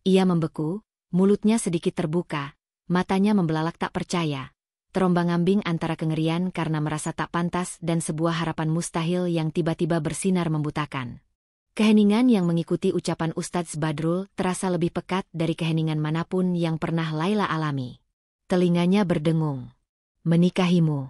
Ia membeku, mulutnya sedikit terbuka, matanya membelalak tak percaya. Terombang-ambing antara kengerian karena merasa tak pantas dan sebuah harapan mustahil yang tiba-tiba bersinar membutakan. Keheningan yang mengikuti ucapan Ustadz Badrul terasa lebih pekat dari keheningan manapun yang pernah Laila alami. Telinganya berdengung. Menikahimu.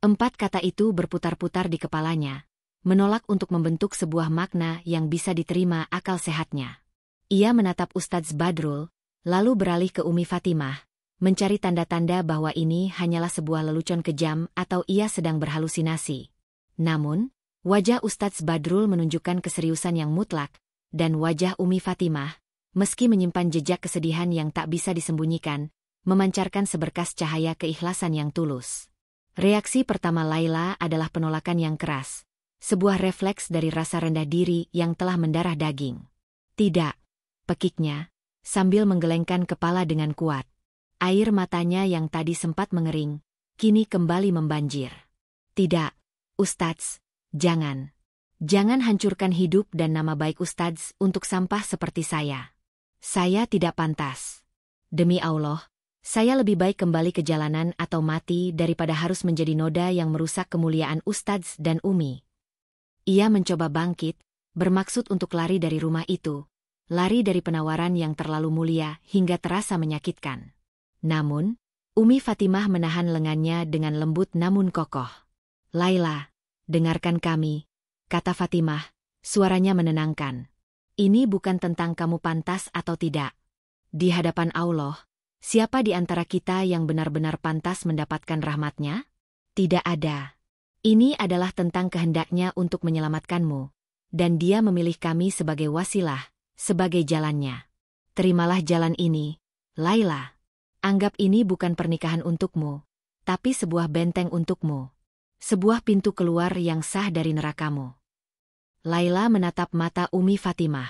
4 kata itu berputar-putar di kepalanya, menolak untuk membentuk sebuah makna yang bisa diterima akal sehatnya. Ia menatap Ustadz Badrul, lalu beralih ke Umi Fatimah, mencari tanda-tanda bahwa ini hanyalah sebuah lelucon kejam atau ia sedang berhalusinasi. Namun, wajah Ustadz Badrul menunjukkan keseriusan yang mutlak, dan wajah Umi Fatimah, meski menyimpan jejak kesedihan yang tak bisa disembunyikan, memancarkan seberkas cahaya keikhlasan yang tulus. Reaksi pertama Laila adalah penolakan yang keras, sebuah refleks dari rasa rendah diri yang telah mendarah daging. Tidak, pekiknya, sambil menggelengkan kepala dengan kuat. Air matanya yang tadi sempat mengering, kini kembali membanjir. Tidak, Ustadz, jangan. Jangan hancurkan hidup dan nama baik Ustadz untuk sampah seperti saya. Saya tidak pantas. Demi Allah, saya lebih baik kembali ke jalanan atau mati daripada harus menjadi noda yang merusak kemuliaan Ustadz dan Umi. Ia mencoba bangkit, bermaksud untuk lari dari rumah itu, lari dari penawaran yang terlalu mulia hingga terasa menyakitkan. Namun, Umi Fatimah menahan lengannya dengan lembut namun kokoh. Laila, dengarkan kami, kata Fatimah, suaranya menenangkan. Ini bukan tentang kamu pantas atau tidak. Di hadapan Allah, siapa di antara kita yang benar-benar pantas mendapatkan rahmat-Nya? Tidak ada. Ini adalah tentang kehendaknya untuk menyelamatkanmu, dan Dia memilih kami sebagai wasilah, sebagai jalannya. Terimalah jalan ini, Laila. Anggap ini bukan pernikahan untukmu, tapi sebuah benteng untukmu. Sebuah pintu keluar yang sah dari nerakamu. Laila menatap mata Umi Fatimah.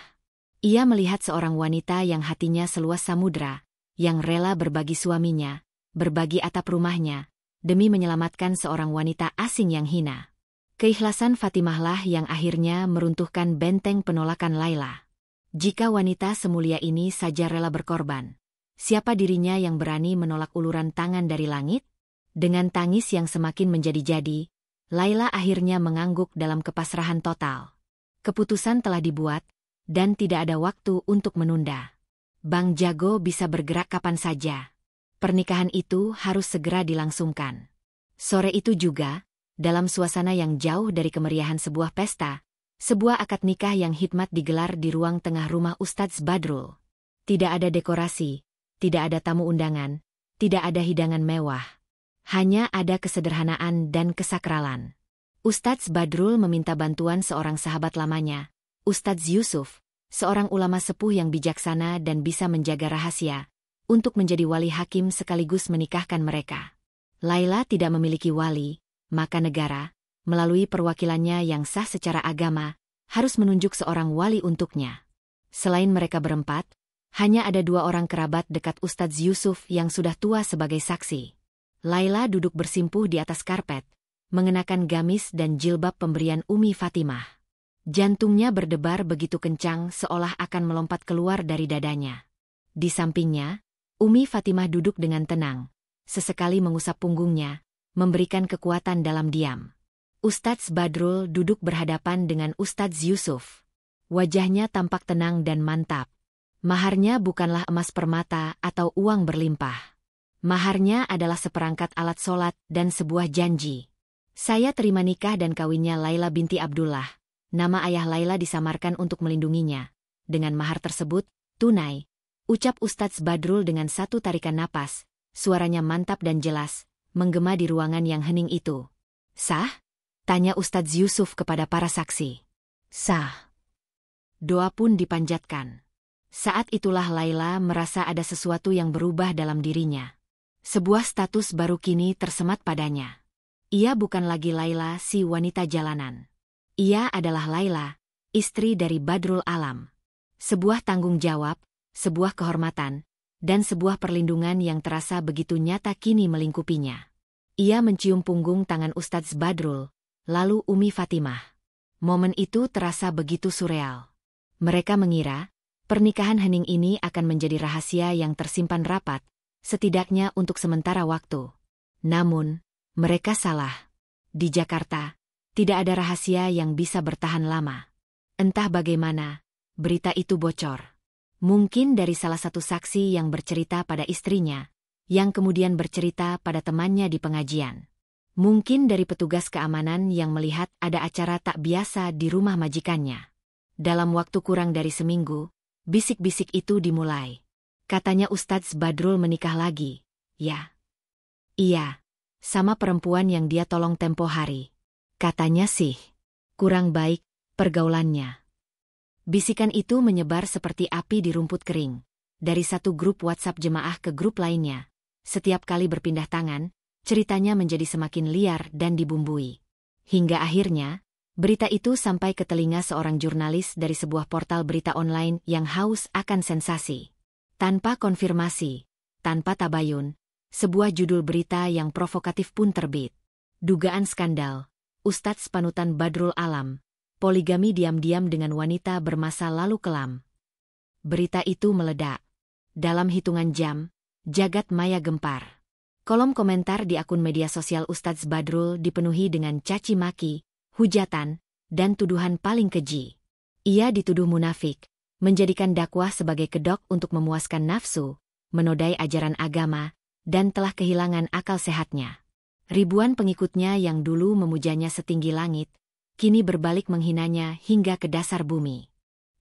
Ia melihat seorang wanita yang hatinya seluas samudra, yang rela berbagi suaminya, berbagi atap rumahnya, demi menyelamatkan seorang wanita asing yang hina. Keikhlasan Fatimahlah yang akhirnya meruntuhkan benteng penolakan Laila. Jika wanita semulia ini saja rela berkorban, siapa dirinya yang berani menolak uluran tangan dari langit? Dengan tangis yang semakin menjadi-jadi, Laila akhirnya mengangguk dalam kepasrahan total. Keputusan telah dibuat, dan tidak ada waktu untuk menunda. Bang Jago bisa bergerak kapan saja. Pernikahan itu harus segera dilangsungkan. Sore itu juga, dalam suasana yang jauh dari kemeriahan sebuah pesta, sebuah akad nikah yang hikmat digelar di ruang tengah rumah Ustadz Badrul. Tidak ada dekorasi, tidak ada tamu undangan, tidak ada hidangan mewah. Hanya ada kesederhanaan dan kesakralan. Ustadz Badrul meminta bantuan seorang sahabat lamanya, Ustadz Yusuf, seorang ulama sepuh yang bijaksana dan bisa menjaga rahasia, untuk menjadi wali hakim sekaligus menikahkan mereka. Laila tidak memiliki wali, maka negara, melalui perwakilannya yang sah secara agama, harus menunjuk seorang wali untuknya. Selain mereka berempat, hanya ada 2 orang kerabat dekat Ustadz Yusuf yang sudah tua sebagai saksi. Laila duduk bersimpuh di atas karpet, mengenakan gamis dan jilbab pemberian Umi Fatimah. Jantungnya berdebar begitu kencang seolah akan melompat keluar dari dadanya. Di sampingnya, Umi Fatimah duduk dengan tenang, sesekali mengusap punggungnya, memberikan kekuatan dalam diam. Ustadz Badrul duduk berhadapan dengan Ustadz Yusuf. Wajahnya tampak tenang dan mantap. Maharnya bukanlah emas permata atau uang berlimpah. Maharnya adalah seperangkat alat sholat dan sebuah janji. Saya terima nikah dan kawinnya Laila binti Abdullah. Nama ayah Laila disamarkan untuk melindunginya. Dengan mahar tersebut, tunai, ucap Ustadz Badrul dengan satu tarikan napas. Suaranya mantap dan jelas, menggema di ruangan yang hening itu. Sah? Tanya Ustadz Yusuf kepada para saksi. Sah. Doa pun dipanjatkan. Saat itulah Laila merasa ada sesuatu yang berubah dalam dirinya. Sebuah status baru kini tersemat padanya. Ia bukan lagi Laila si wanita jalanan. Ia adalah Laila, istri dari Badrul Alam. Sebuah tanggung jawab, sebuah kehormatan, dan sebuah perlindungan yang terasa begitu nyata kini melingkupinya. Ia mencium punggung tangan Ustadz Badrul, lalu Umi Fatimah. Momen itu terasa begitu surreal. Mereka mengira, pernikahan hening ini akan menjadi rahasia yang tersimpan rapat, setidaknya untuk sementara waktu. Namun, mereka salah. Di Jakarta, tidak ada rahasia yang bisa bertahan lama. Entah bagaimana, berita itu bocor. Mungkin dari salah satu saksi yang bercerita pada istrinya, yang kemudian bercerita pada temannya di pengajian. Mungkin dari petugas keamanan yang melihat ada acara tak biasa di rumah majikannya. Dalam waktu kurang dari seminggu, bisik-bisik itu dimulai. Katanya Ustadz Badrul menikah lagi. Ya. Iya. Sama perempuan yang dia tolong tempo hari. Katanya sih. Kurang baik pergaulannya. Bisikan itu menyebar seperti api di rumput kering. Dari satu grup WhatsApp jemaah ke grup lainnya. Setiap kali berpindah tangan, ceritanya menjadi semakin liar dan dibumbui. Hingga akhirnya, berita itu sampai ke telinga seorang jurnalis dari sebuah portal berita online yang haus akan sensasi. Tanpa konfirmasi, tanpa tabayun, sebuah judul berita yang provokatif pun terbit. Dugaan skandal, Ustadz panutan Badrul Alam, poligami diam-diam dengan wanita bermasa lalu kelam. Berita itu meledak. Dalam hitungan jam, jagat maya gempar. Kolom komentar di akun media sosial Ustadz Badrul dipenuhi dengan caci maki, hujatan, dan tuduhan paling keji. Ia dituduh munafik, menjadikan dakwah sebagai kedok untuk memuaskan nafsu, menodai ajaran agama, dan telah kehilangan akal sehatnya. Ribuan pengikutnya yang dulu memujanya setinggi langit, kini berbalik menghinanya hingga ke dasar bumi.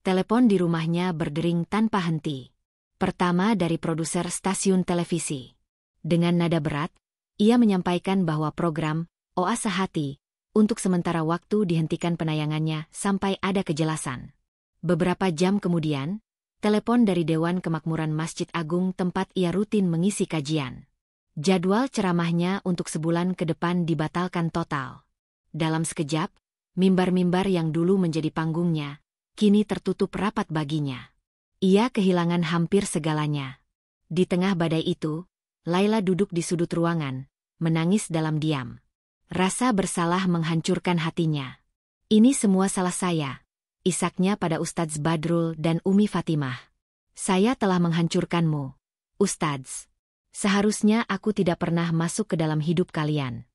Telepon di rumahnya berdering tanpa henti. Pertama dari produser stasiun televisi. Dengan nada berat, ia menyampaikan bahwa program Oase Hati untuk sementara waktu dihentikan penayangannya sampai ada kejelasan. Beberapa jam kemudian, telepon dari Dewan Kemakmuran Masjid Agung tempat ia rutin mengisi kajian. Jadwal ceramahnya untuk sebulan ke depan dibatalkan total. Dalam sekejap, mimbar-mimbar yang dulu menjadi panggungnya, kini tertutup rapat baginya. Ia kehilangan hampir segalanya. Di tengah badai itu, Laila duduk di sudut ruangan, menangis dalam diam. Rasa bersalah menghancurkan hatinya. Ini semua salah saya, isaknya pada Ustadz Badrul dan Umi Fatimah. Saya telah menghancurkanmu, Ustadz. Seharusnya aku tidak pernah masuk ke dalam hidup kalian.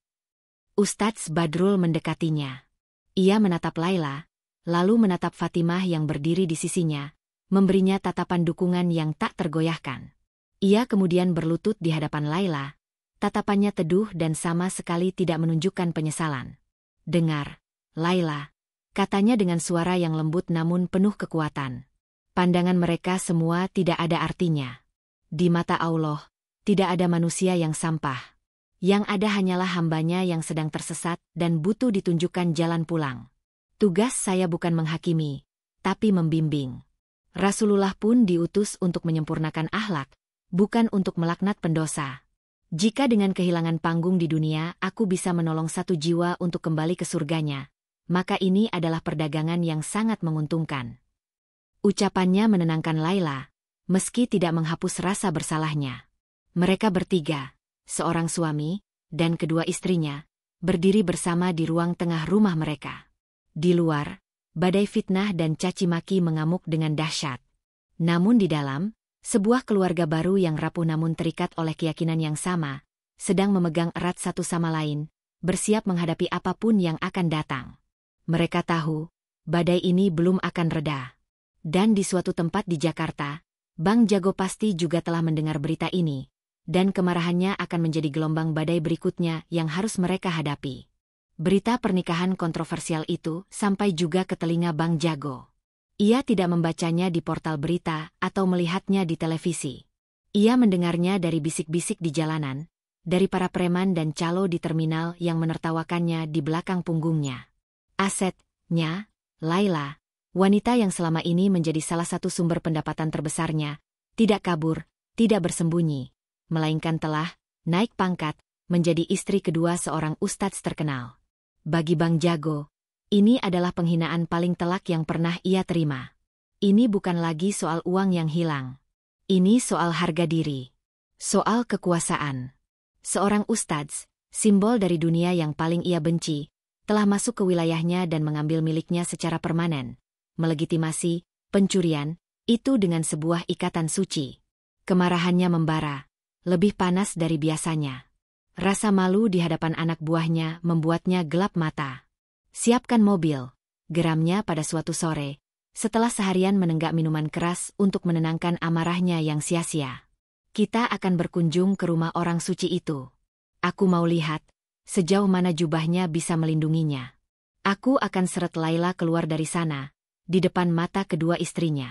Ustadz Badrul mendekatinya. Ia menatap Laila, lalu menatap Fatimah yang berdiri di sisinya, memberinya tatapan dukungan yang tak tergoyahkan. Ia kemudian berlutut di hadapan Laila, tatapannya teduh dan sama sekali tidak menunjukkan penyesalan. Dengar, Laila, katanya dengan suara yang lembut namun penuh kekuatan. Pandangan mereka semua tidak ada artinya. Di mata Allah, tidak ada manusia yang sampah. Yang ada hanyalah hambanya yang sedang tersesat dan butuh ditunjukkan jalan pulang. Tugas saya bukan menghakimi, tapi membimbing. Rasulullah pun diutus untuk menyempurnakan akhlak, bukan untuk melaknat pendosa. Jika dengan kehilangan panggung di dunia aku bisa menolong satu jiwa untuk kembali ke surganya, maka ini adalah perdagangan yang sangat menguntungkan. Ucapannya menenangkan Laila, meski tidak menghapus rasa bersalahnya. Mereka bertiga, seorang suami, dan kedua istrinya, berdiri bersama di ruang tengah rumah mereka. Di luar, badai fitnah dan caci maki mengamuk dengan dahsyat. Namun di dalam, sebuah keluarga baru yang rapuh namun terikat oleh keyakinan yang sama, sedang memegang erat satu sama lain, bersiap menghadapi apapun yang akan datang. Mereka tahu, badai ini belum akan reda. Dan di suatu tempat di Jakarta, Bang Jago pasti juga telah mendengar berita ini, dan kemarahannya akan menjadi gelombang badai berikutnya yang harus mereka hadapi. Berita pernikahan kontroversial itu sampai juga ke telinga Bang Jago. Ia tidak membacanya di portal berita atau melihatnya di televisi. Ia mendengarnya dari bisik-bisik di jalanan, dari para preman dan calo di terminal yang menertawakannya di belakang punggungnya. Asetnya, Laila, wanita yang selama ini menjadi salah satu sumber pendapatan terbesarnya, tidak kabur, tidak bersembunyi, melainkan telah naik pangkat menjadi istri kedua seorang ustadz terkenal. Bagi Bang Jago, ini adalah penghinaan paling telak yang pernah ia terima. Ini bukan lagi soal uang yang hilang. Ini soal harga diri. Soal kekuasaan. Seorang ustadz, simbol dari dunia yang paling ia benci, telah masuk ke wilayahnya dan mengambil miliknya secara permanen. Melegitimasi pencurian itu dengan sebuah ikatan suci. Kemarahannya membara, lebih panas dari biasanya. Rasa malu di hadapan anak buahnya membuatnya gelap mata. Siapkan mobil, geramnya pada suatu sore, setelah seharian menenggak minuman keras untuk menenangkan amarahnya yang sia-sia. Kita akan berkunjung ke rumah orang suci itu. Aku mau lihat sejauh mana jubahnya bisa melindunginya. Aku akan seret Laila keluar dari sana, di depan mata kedua istrinya.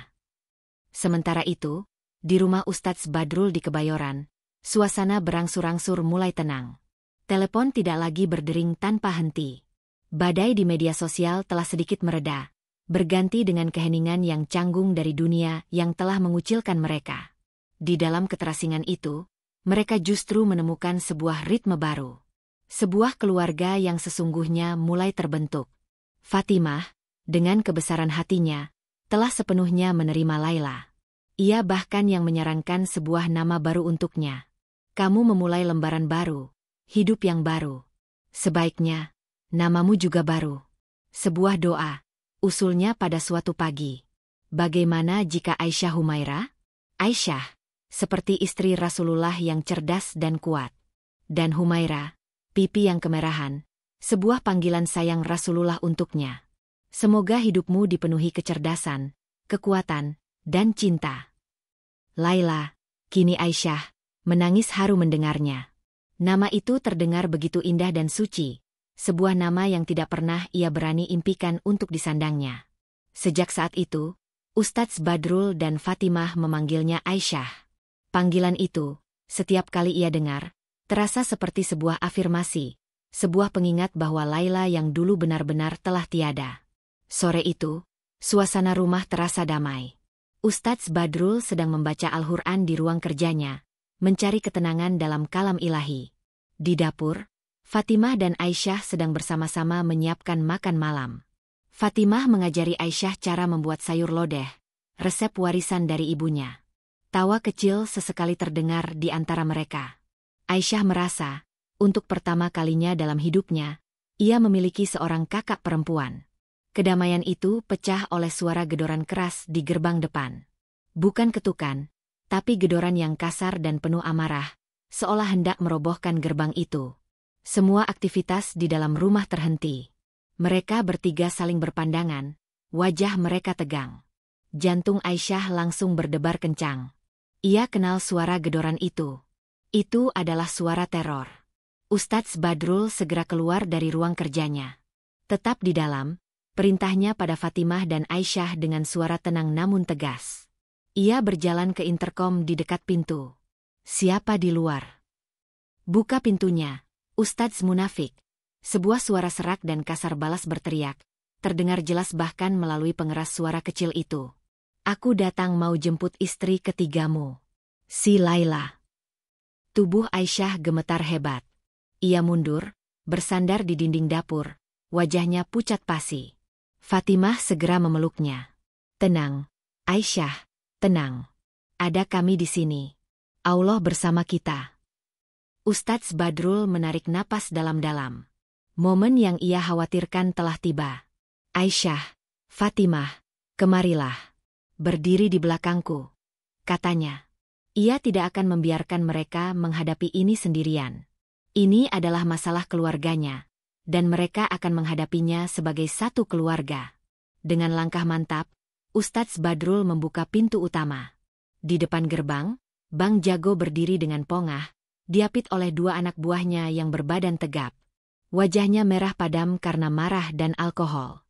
Sementara itu, di rumah Ustadz Badrul di Kebayoran, suasana berangsur-angsur mulai tenang. Telepon tidak lagi berdering tanpa henti. Badai di media sosial telah sedikit mereda, berganti dengan keheningan yang canggung dari dunia yang telah mengucilkan mereka. Di dalam keterasingan itu, mereka justru menemukan sebuah ritme baru. Sebuah keluarga yang sesungguhnya mulai terbentuk. Fatimah, dengan kebesaran hatinya, telah sepenuhnya menerima Laila. Ia bahkan yang menyarankan sebuah nama baru untuknya. Kamu memulai lembaran baru, hidup yang baru. Sebaiknya, namamu juga baru. Sebuah doa, usulnya pada suatu pagi. Bagaimana jika Aisyah Humaira? Aisyah, seperti istri Rasulullah yang cerdas dan kuat. Dan Humaira, pipi yang kemerahan, sebuah panggilan sayang Rasulullah untuknya. Semoga hidupmu dipenuhi kecerdasan, kekuatan, dan cinta. Laila, kini Aisyah, menangis haru mendengarnya. Nama itu terdengar begitu indah dan suci, sebuah nama yang tidak pernah ia berani impikan untuk disandangnya. Sejak saat itu, Ustadz Badrul dan Fatimah memanggilnya Aisyah. Panggilan itu, setiap kali ia dengar, terasa seperti sebuah afirmasi, sebuah pengingat bahwa Laila yang dulu benar-benar telah tiada. Sore itu, suasana rumah terasa damai. Ustadz Badrul sedang membaca Al-Quran di ruang kerjanya, mencari ketenangan dalam kalam ilahi. Di dapur, Fatimah dan Aisyah sedang bersama-sama menyiapkan makan malam. Fatimah mengajari Aisyah cara membuat sayur lodeh, resep warisan dari ibunya. Tawa kecil sesekali terdengar di antara mereka. Aisyah merasa, untuk pertama kalinya dalam hidupnya, ia memiliki seorang kakak perempuan. Kedamaian itu pecah oleh suara gedoran keras di gerbang depan. Bukan ketukan, tapi gedoran yang kasar dan penuh amarah, seolah hendak merobohkan gerbang itu. Semua aktivitas di dalam rumah terhenti. Mereka bertiga saling berpandangan, wajah mereka tegang. Jantung Aisyah langsung berdebar kencang. Ia kenal suara gedoran itu. Itu adalah suara teror. Ustadz Badrul segera keluar dari ruang kerjanya. Tetap di dalam, perintahnya pada Fatimah dan Aisyah dengan suara tenang namun tegas. Ia berjalan ke interkom di dekat pintu. Siapa di luar? Buka pintunya, Ustadz Munafik. Sebuah suara serak dan kasar balas berteriak, terdengar jelas bahkan melalui pengeras suara kecil itu. Aku datang mau jemput istri ketigamu. Si Laila. Tubuh Aisyah gemetar hebat. Ia mundur, bersandar di dinding dapur, wajahnya pucat pasi. Fatimah segera memeluknya. Tenang, Aisyah, tenang. Ada kami di sini. Allah bersama kita. Ustadz Badrul menarik napas dalam-dalam. Momen yang ia khawatirkan telah tiba. Aisyah, Fatimah, kemarilah. Berdiri di belakangku, katanya. Ia tidak akan membiarkan mereka menghadapi ini sendirian. Ini adalah masalah keluarganya, dan mereka akan menghadapinya sebagai satu keluarga. Dengan langkah mantap, Ustadz Badrul membuka pintu utama. Di depan gerbang, Bang Jago berdiri dengan pongah, diapit oleh dua anak buahnya yang berbadan tegap. Wajahnya merah padam karena marah dan alkohol.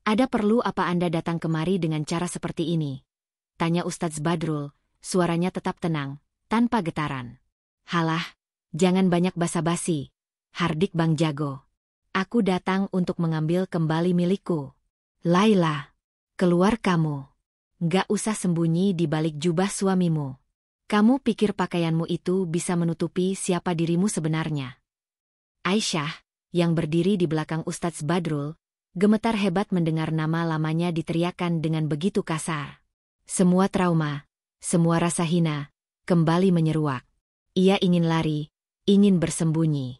Ada perlu apa Anda datang kemari dengan cara seperti ini? Tanya Ustadz Badrul, suaranya tetap tenang, tanpa getaran. Halah, jangan banyak basa-basi, hardik Bang Jago. Aku datang untuk mengambil kembali milikku. Laila, keluar kamu. Nggak usah sembunyi di balik jubah suamimu. Kamu pikir pakaianmu itu bisa menutupi siapa dirimu sebenarnya? Aisyah, yang berdiri di belakang Ustadz Badrul, gemetar hebat mendengar nama lamanya diteriakkan dengan begitu kasar. Semua trauma, semua rasa hina, kembali menyeruak. Ia ingin lari, ingin bersembunyi.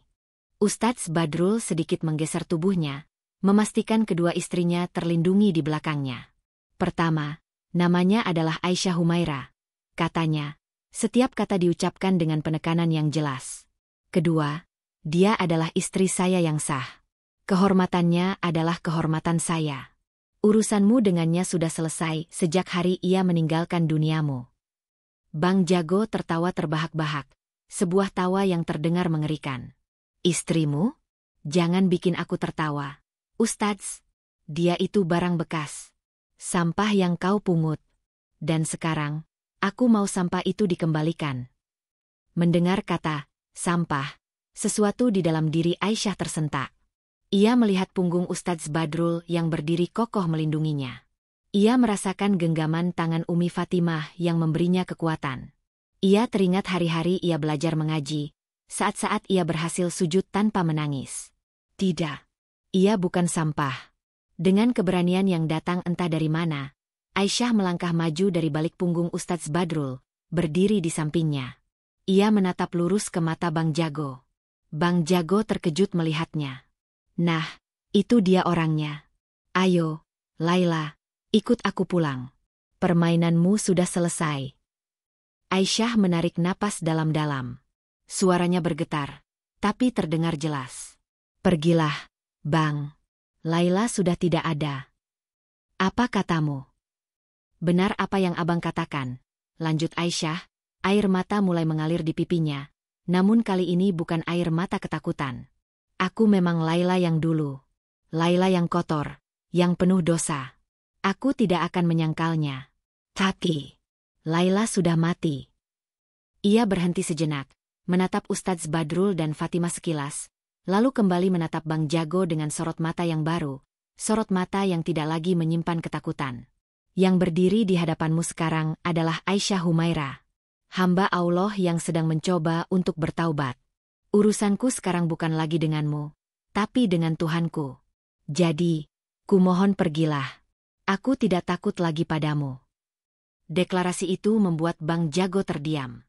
Ustadz Badrul sedikit menggeser tubuhnya, memastikan kedua istrinya terlindungi di belakangnya. Pertama, namanya adalah Aisyah Humaira. Katanya, setiap kata diucapkan dengan penekanan yang jelas. Kedua, dia adalah istri saya yang sah. Kehormatannya adalah kehormatan saya. Urusanmu dengannya sudah selesai sejak hari ia meninggalkan duniamu. Bang Jago tertawa terbahak-bahak, sebuah tawa yang terdengar mengerikan. Istrimu? Jangan bikin aku tertawa. Ustadz, dia itu barang bekas. Sampah yang kau pungut. Dan sekarang, aku mau sampah itu dikembalikan. Mendengar kata, sampah, sesuatu di dalam diri Aisyah tersentak. Ia melihat punggung Ustadz Badrul yang berdiri kokoh melindunginya. Ia merasakan genggaman tangan Umi Fatimah yang memberinya kekuatan. Ia teringat hari-hari ia belajar mengaji, saat-saat ia berhasil sujud tanpa menangis. Tidak, ia bukan sampah. Dengan keberanian yang datang entah dari mana, Aisyah melangkah maju dari balik punggung Ustadz Badrul, berdiri di sampingnya. Ia menatap lurus ke mata Bang Jago. Bang Jago terkejut melihatnya. Nah, itu dia orangnya. Ayo, Laila, ikut aku pulang. Permainanmu sudah selesai. Aisyah menarik napas dalam-dalam. Suaranya bergetar, tapi terdengar jelas. Pergilah, Bang. Laila sudah tidak ada. Apa katamu? Benar apa yang abang katakan, lanjut Aisyah, air mata mulai mengalir di pipinya, namun kali ini bukan air mata ketakutan. Aku memang Laila yang dulu. Laila yang kotor, yang penuh dosa. Aku tidak akan menyangkalnya. Tapi, Laila sudah mati. Ia berhenti sejenak, menatap Ustadz Badrul dan Fatimah sekilas, lalu kembali menatap Bang Jago dengan sorot mata yang baru, sorot mata yang tidak lagi menyimpan ketakutan. Yang berdiri di hadapanmu sekarang adalah Aisyah Humaira. Hamba Allah yang sedang mencoba untuk bertaubat. Urusanku sekarang bukan lagi denganmu, tapi dengan Tuhanku. Jadi, kumohon pergilah. Aku tidak takut lagi padamu. Deklarasi itu membuat Bang Jago terdiam.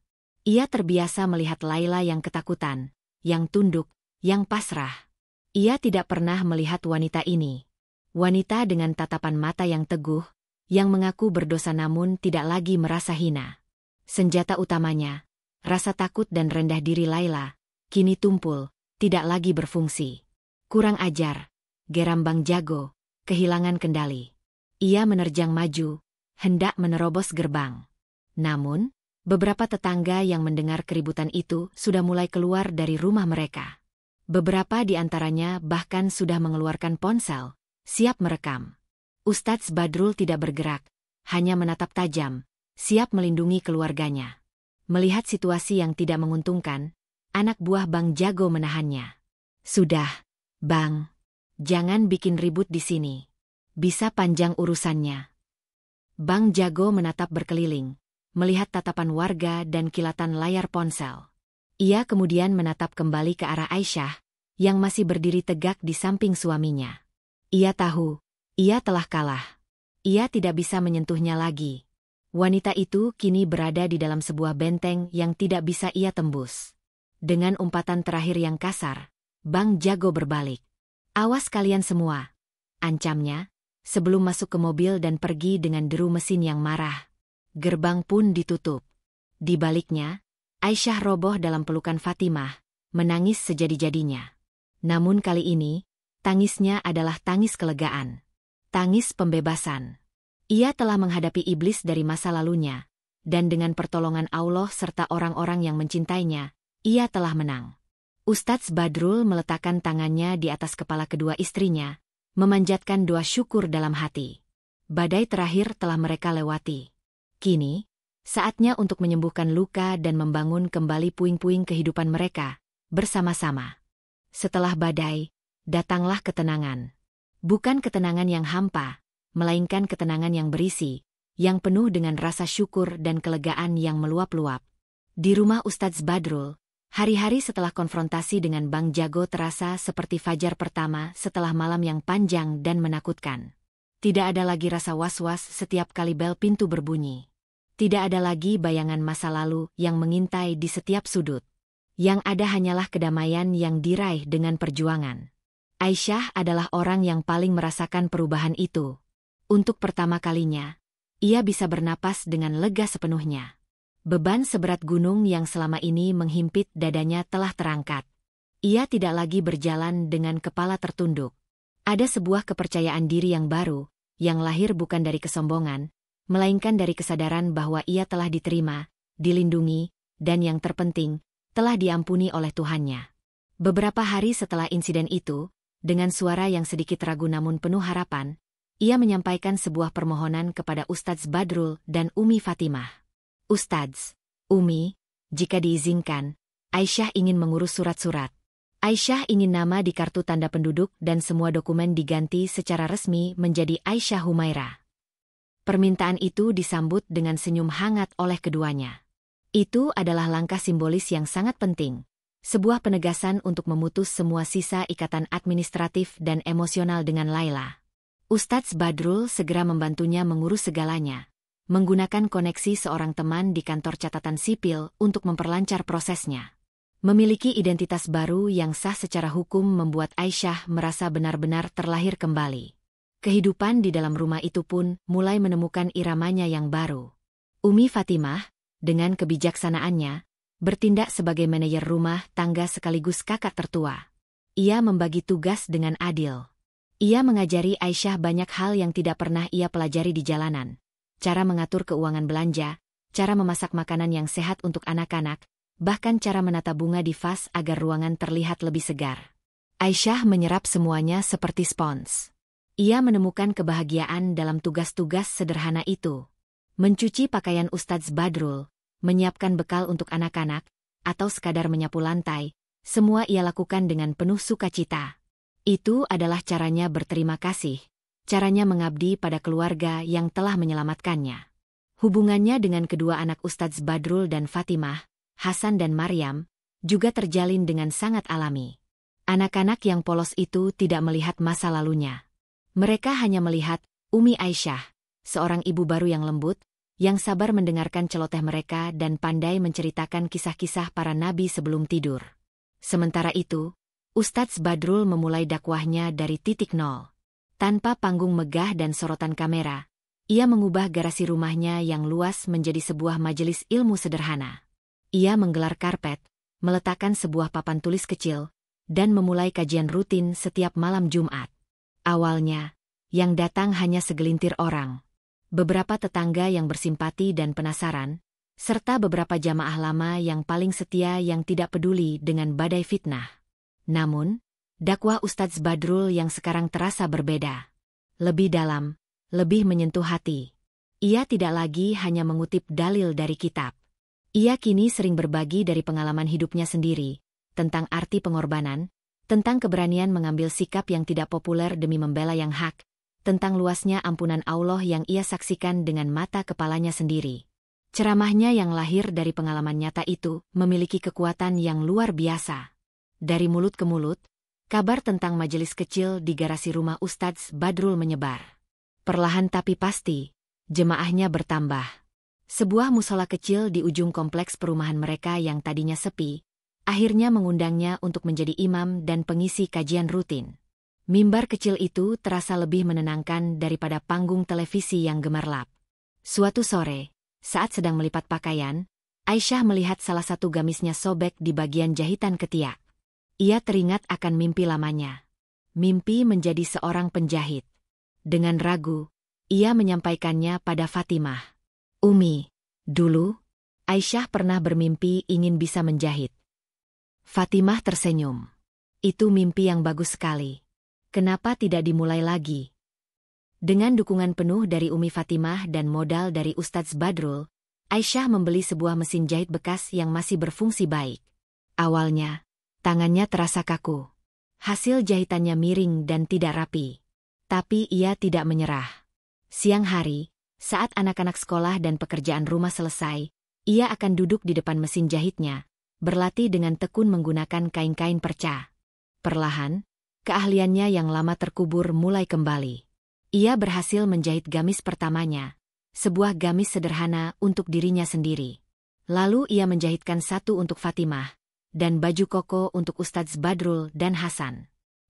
Ia terbiasa melihat Laila yang ketakutan, yang tunduk, yang pasrah. Ia tidak pernah melihat wanita ini. Wanita dengan tatapan mata yang teguh, yang mengaku berdosa namun tidak lagi merasa hina. Senjata utamanya, rasa takut dan rendah diri Laila, kini tumpul, tidak lagi berfungsi. Kurang ajar, geram Bang Jago, kehilangan kendali. Ia menerjang maju, hendak menerobos gerbang. Namun, beberapa tetangga yang mendengar keributan itu sudah mulai keluar dari rumah mereka. Beberapa di antaranya bahkan sudah mengeluarkan ponsel, siap merekam. Ustadz Badrul tidak bergerak, hanya menatap tajam, siap melindungi keluarganya. Melihat situasi yang tidak menguntungkan, anak buah Bang Jago menahannya. "Sudah, Bang. Jangan bikin ribut di sini. Bisa panjang urusannya." Bang Jago menatap berkeliling, melihat tatapan warga dan kilatan layar ponsel. Ia kemudian menatap kembali ke arah Aisyah, yang masih berdiri tegak di samping suaminya. Ia tahu, ia telah kalah. Ia tidak bisa menyentuhnya lagi. Wanita itu kini berada di dalam sebuah benteng yang tidak bisa ia tembus. Dengan umpatan terakhir yang kasar, Bang Jago berbalik. "Awas kalian semua," ancamnya, sebelum masuk ke mobil dan pergi dengan deru mesin yang marah. Gerbang pun ditutup. Di baliknya, Aisyah roboh dalam pelukan Fatimah, menangis sejadi-jadinya. Namun kali ini, tangisnya adalah tangis kelegaan. Tangis pembebasan. Ia telah menghadapi iblis dari masa lalunya, dan dengan pertolongan Allah serta orang-orang yang mencintainya, ia telah menang. Ustadz Badrul meletakkan tangannya di atas kepala kedua istrinya, memanjatkan doa syukur dalam hati. Badai terakhir telah mereka lewati. Kini, saatnya untuk menyembuhkan luka dan membangun kembali puing-puing kehidupan mereka, bersama-sama. Setelah badai, datanglah ketenangan. Bukan ketenangan yang hampa, melainkan ketenangan yang berisi, yang penuh dengan rasa syukur dan kelegaan yang meluap-luap. Di rumah Ustadz Badrul, hari-hari setelah konfrontasi dengan Bang Jago terasa seperti fajar pertama setelah malam yang panjang dan menakutkan. Tidak ada lagi rasa was-was setiap kali bel pintu berbunyi. Tidak ada lagi bayangan masa lalu yang mengintai di setiap sudut. Yang ada hanyalah kedamaian yang diraih dengan perjuangan. Aisyah adalah orang yang paling merasakan perubahan itu. Untuk pertama kalinya, ia bisa bernapas dengan lega sepenuhnya. Beban seberat gunung yang selama ini menghimpit dadanya telah terangkat. Ia tidak lagi berjalan dengan kepala tertunduk. Ada sebuah kepercayaan diri yang baru, yang lahir bukan dari kesombongan, melainkan dari kesadaran bahwa ia telah diterima, dilindungi, dan yang terpenting, telah diampuni oleh Tuhannya. Beberapa hari setelah insiden itu, dengan suara yang sedikit ragu namun penuh harapan, ia menyampaikan sebuah permohonan kepada Ustadz Badrul dan Umi Fatimah. "Ustadz, Umi, jika diizinkan, Aisyah ingin mengurus surat-surat. Aisyah ingin nama di kartu tanda penduduk dan semua dokumen diganti secara resmi menjadi Aisyah Humaira." Permintaan itu disambut dengan senyum hangat oleh keduanya. Itu adalah langkah simbolis yang sangat penting. Sebuah penegasan untuk memutus semua sisa ikatan administratif dan emosional dengan Laila. Ustadz Badrul segera membantunya mengurus segalanya, menggunakan koneksi seorang teman di kantor catatan sipil untuk memperlancar prosesnya. Memiliki identitas baru yang sah secara hukum membuat Aisyah merasa benar-benar terlahir kembali. Kehidupan di dalam rumah itu pun mulai menemukan iramanya yang baru. Umi Fatimah, dengan kebijaksanaannya, bertindak sebagai manajer rumah tangga sekaligus kakak tertua. Ia membagi tugas dengan adil. Ia mengajari Aisyah banyak hal yang tidak pernah ia pelajari di jalanan. Cara mengatur keuangan belanja, cara memasak makanan yang sehat untuk anak-anak, bahkan cara menata bunga di vas agar ruangan terlihat lebih segar. Aisyah menyerap semuanya seperti spons. Ia menemukan kebahagiaan dalam tugas-tugas sederhana itu. Mencuci pakaian Ustadz Badrul, menyiapkan bekal untuk anak-anak, atau sekadar menyapu lantai, semua ia lakukan dengan penuh sukacita. Itu adalah caranya berterima kasih, caranya mengabdi pada keluarga yang telah menyelamatkannya. Hubungannya dengan kedua anak Ustadz Badrul dan Fatimah, Hasan dan Maryam, juga terjalin dengan sangat alami. Anak-anak yang polos itu tidak melihat masa lalunya. Mereka hanya melihat Umi Aisyah, seorang ibu baru yang lembut, yang sabar mendengarkan celoteh mereka dan pandai menceritakan kisah-kisah para nabi sebelum tidur. Sementara itu, Ustadz Badrul memulai dakwahnya dari titik nol. Tanpa panggung megah dan sorotan kamera, ia mengubah garasi rumahnya yang luas menjadi sebuah majelis ilmu sederhana. Ia menggelar karpet, meletakkan sebuah papan tulis kecil, dan memulai kajian rutin setiap malam Jumat. Awalnya, yang datang hanya segelintir orang. Beberapa tetangga yang bersimpati dan penasaran, serta beberapa jamaah lama yang paling setia yang tidak peduli dengan badai fitnah. Namun, dakwah Ustadz Badrul yang sekarang terasa berbeda. Lebih dalam, lebih menyentuh hati. Ia tidak lagi hanya mengutip dalil dari kitab. Ia kini sering berbagi dari pengalaman hidupnya sendiri, tentang arti pengorbanan, tentang keberanian mengambil sikap yang tidak populer demi membela yang hak, tentang luasnya ampunan Allah yang ia saksikan dengan mata kepalanya sendiri. Ceramahnya yang lahir dari pengalaman nyata itu memiliki kekuatan yang luar biasa. Dari mulut ke mulut, kabar tentang majelis kecil di garasi rumah Ustadz Badrul menyebar. Perlahan tapi pasti, jemaahnya bertambah. Sebuah musola kecil di ujung kompleks perumahan mereka yang tadinya sepi, akhirnya mengundangnya untuk menjadi imam dan pengisi kajian rutin. Mimbar kecil itu terasa lebih menenangkan daripada panggung televisi yang gemerlap. Suatu sore, saat sedang melipat pakaian, Aisyah melihat salah satu gamisnya sobek di bagian jahitan ketiak. Ia teringat akan mimpi lamanya. Mimpi menjadi seorang penjahit. Dengan ragu, ia menyampaikannya pada Fatimah. "Umi, dulu, Aisyah pernah bermimpi ingin bisa menjahit." Fatimah tersenyum. "Itu mimpi yang bagus sekali. Kenapa tidak dimulai lagi?" Dengan dukungan penuh dari Umi Fatimah dan modal dari Ustadz Badrul, Aisyah membeli sebuah mesin jahit bekas yang masih berfungsi baik. Awalnya, tangannya terasa kaku. Hasil jahitannya miring dan tidak rapi. Tapi ia tidak menyerah. Siang hari, saat anak-anak sekolah dan pekerjaan rumah selesai, ia akan duduk di depan mesin jahitnya, berlatih dengan tekun menggunakan kain-kain perca. Perlahan, keahliannya yang lama terkubur mulai kembali. Ia berhasil menjahit gamis pertamanya, sebuah gamis sederhana untuk dirinya sendiri. Lalu ia menjahitkan satu untuk Fatimah, dan baju koko untuk Ustadz Badrul dan Hasan.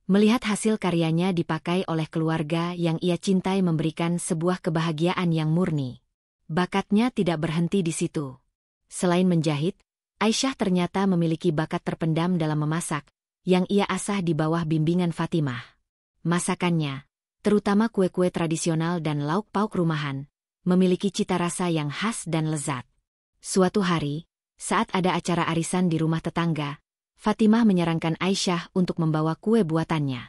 Melihat hasil karyanya dipakai oleh keluarga yang ia cintai memberikan sebuah kebahagiaan yang murni. Bakatnya tidak berhenti di situ. Selain menjahit, Aisyah ternyata memiliki bakat terpendam dalam memasak, yang ia asah di bawah bimbingan Fatimah. Masakannya, terutama kue-kue tradisional dan lauk pauk rumahan, memiliki cita rasa yang khas dan lezat. Suatu hari, saat ada acara arisan di rumah tetangga, Fatimah menyarankan Aisyah untuk membawa kue buatannya.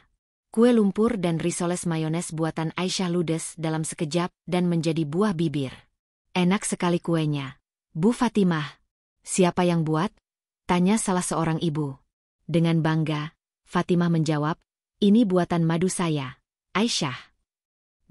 Kue lumpur dan risoles mayones buatan Aisyah ludes dalam sekejap dan menjadi buah bibir. "Enak sekali kuenya, Bu Fatimah." "Siapa yang buat?" tanya salah seorang ibu. Dengan bangga, Fatimah menjawab, "Ini buatan madu saya, Aisyah."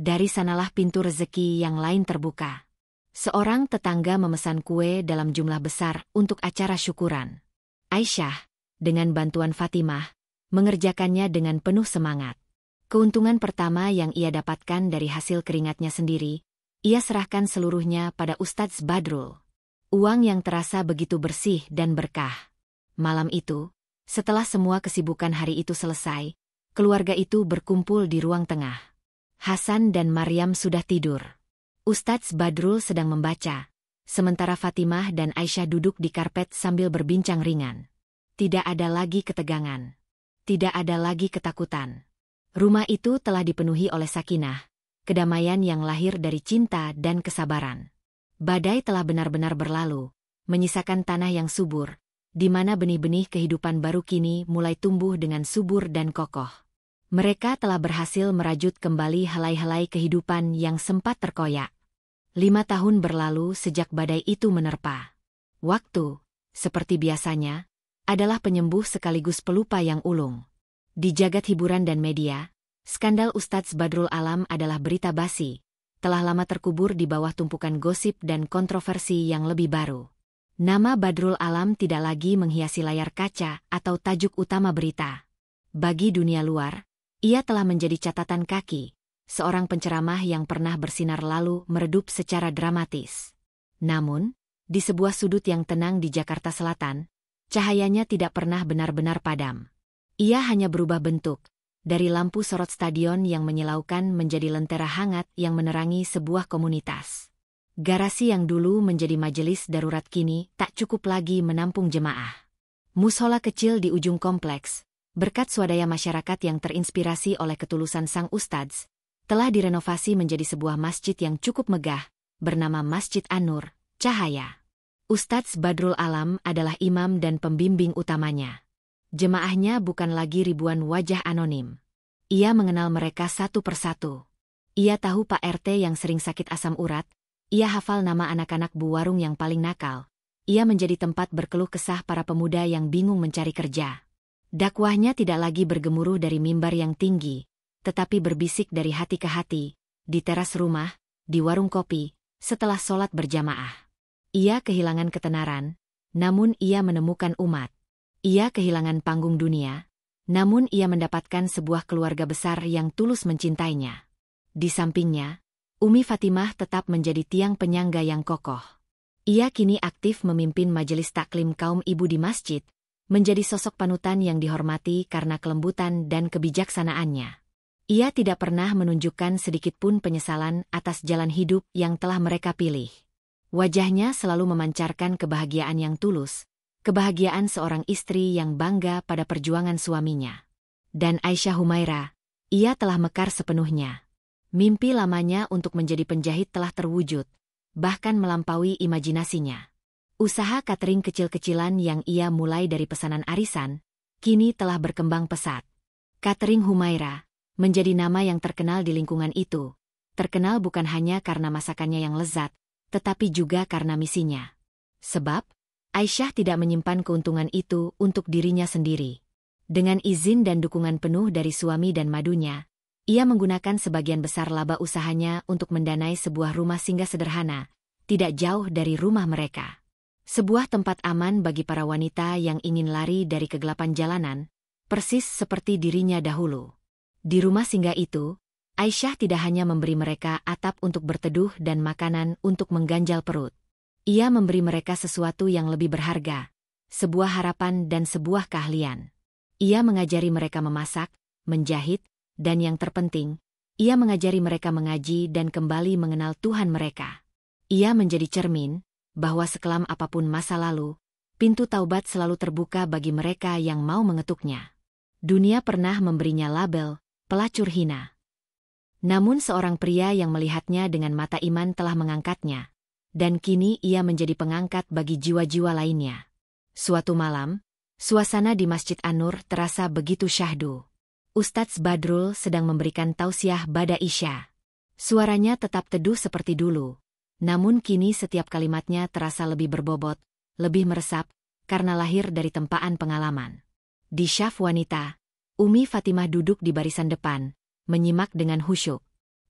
Dari sanalah pintu rezeki yang lain terbuka. Seorang tetangga memesan kue dalam jumlah besar untuk acara syukuran. Aisyah, dengan bantuan Fatimah, mengerjakannya dengan penuh semangat. Keuntungan pertama yang ia dapatkan dari hasil keringatnya sendiri, ia serahkan seluruhnya pada Ustadz Badrul. Uang yang terasa begitu bersih dan berkah. Malam itu, setelah semua kesibukan hari itu selesai, keluarga itu berkumpul di ruang tengah. Hasan dan Maryam sudah tidur. Ustadz Badrul sedang membaca, sementara Fatimah dan Aisyah duduk di karpet sambil berbincang ringan. Tidak ada lagi ketegangan. Tidak ada lagi ketakutan. Rumah itu telah dipenuhi oleh sakinah, kedamaian yang lahir dari cinta dan kesabaran. Badai telah benar-benar berlalu, menyisakan tanah yang subur, di mana benih-benih kehidupan baru kini mulai tumbuh dengan subur dan kokoh. Mereka telah berhasil merajut kembali helai-helai kehidupan yang sempat terkoyak. 5 tahun berlalu sejak badai itu menerpa. Waktu, seperti biasanya, adalah penyembuh sekaligus pelupa yang ulung. Di jagat hiburan dan media, skandal Ustadz Badrul Alam adalah berita basi, telah lama terkubur di bawah tumpukan gosip dan kontroversi yang lebih baru. Nama Badrul Alam tidak lagi menghiasi layar kaca atau tajuk utama berita. Bagi dunia luar, ia telah menjadi catatan kaki, seorang penceramah yang pernah bersinar lalu meredup secara dramatis. Namun, di sebuah sudut yang tenang di Jakarta Selatan, cahayanya tidak pernah benar-benar padam. Ia hanya berubah bentuk, dari lampu sorot stadion yang menyilaukan menjadi lentera hangat yang menerangi sebuah komunitas. Garasi yang dulu menjadi majelis darurat kini tak cukup lagi menampung jemaah. Mushola kecil di ujung kompleks, berkat swadaya masyarakat yang terinspirasi oleh ketulusan sang ustadz, telah direnovasi menjadi sebuah masjid yang cukup megah, bernama Masjid An-Nur, Cahaya. Ustadz Badrul Alam adalah imam dan pembimbing utamanya. Jemaahnya bukan lagi ribuan wajah anonim. Ia mengenal mereka satu persatu. Ia tahu Pak RT yang sering sakit asam urat, ia hafal nama anak-anak bu warung yang paling nakal, ia menjadi tempat berkeluh kesah para pemuda yang bingung mencari kerja. Dakwahnya tidak lagi bergemuruh dari mimbar yang tinggi, tetapi berbisik dari hati ke hati, di teras rumah, di warung kopi, setelah sholat berjamaah. Ia kehilangan ketenaran, namun ia menemukan umat. Ia kehilangan panggung dunia, namun ia mendapatkan sebuah keluarga besar yang tulus mencintainya. Di sampingnya, Umi Fatimah tetap menjadi tiang penyangga yang kokoh. Ia kini aktif memimpin majelis taklim kaum ibu di masjid, menjadi sosok panutan yang dihormati karena kelembutan dan kebijaksanaannya. Ia tidak pernah menunjukkan sedikitpun penyesalan atas jalan hidup yang telah mereka pilih. Wajahnya selalu memancarkan kebahagiaan yang tulus, kebahagiaan seorang istri yang bangga pada perjuangan suaminya. Dan Aisyah Humaira, ia telah mekar sepenuhnya. Mimpi lamanya untuk menjadi penjahit telah terwujud, bahkan melampaui imajinasinya. Usaha catering kecil-kecilan yang ia mulai dari pesanan arisan, kini telah berkembang pesat. Catering Humaira menjadi nama yang terkenal di lingkungan itu. Terkenal bukan hanya karena masakannya yang lezat, tetapi juga karena misinya. Sebab, Aisyah tidak menyimpan keuntungan itu untuk dirinya sendiri. Dengan izin dan dukungan penuh dari suami dan madunya, ia menggunakan sebagian besar laba usahanya untuk mendanai sebuah rumah singgah sederhana, tidak jauh dari rumah mereka. Sebuah tempat aman bagi para wanita yang ingin lari dari kegelapan jalanan, persis seperti dirinya dahulu. Di rumah singgah itu, Aisyah tidak hanya memberi mereka atap untuk berteduh dan makanan untuk mengganjal perut. Ia memberi mereka sesuatu yang lebih berharga, sebuah harapan dan sebuah keahlian. Ia mengajari mereka memasak, menjahit, dan yang terpenting, ia mengajari mereka mengaji dan kembali mengenal Tuhan mereka. Ia menjadi cermin, bahwa sekelam apapun masa lalu, pintu taubat selalu terbuka bagi mereka yang mau mengetuknya. Dunia pernah memberinya label, pelacur hina. Namun seorang pria yang melihatnya dengan mata iman telah mengangkatnya, dan kini ia menjadi pengangkat bagi jiwa-jiwa lainnya. Suatu malam, suasana di Masjid An-Nur terasa begitu syahdu. Ustadz Badrul sedang memberikan tausiah bada Isya. Suaranya tetap teduh seperti dulu. Namun kini setiap kalimatnya terasa lebih berbobot, lebih meresap, karena lahir dari tempaan pengalaman. Di syaf wanita, Umi Fatimah duduk di barisan depan, menyimak dengan khusyuk.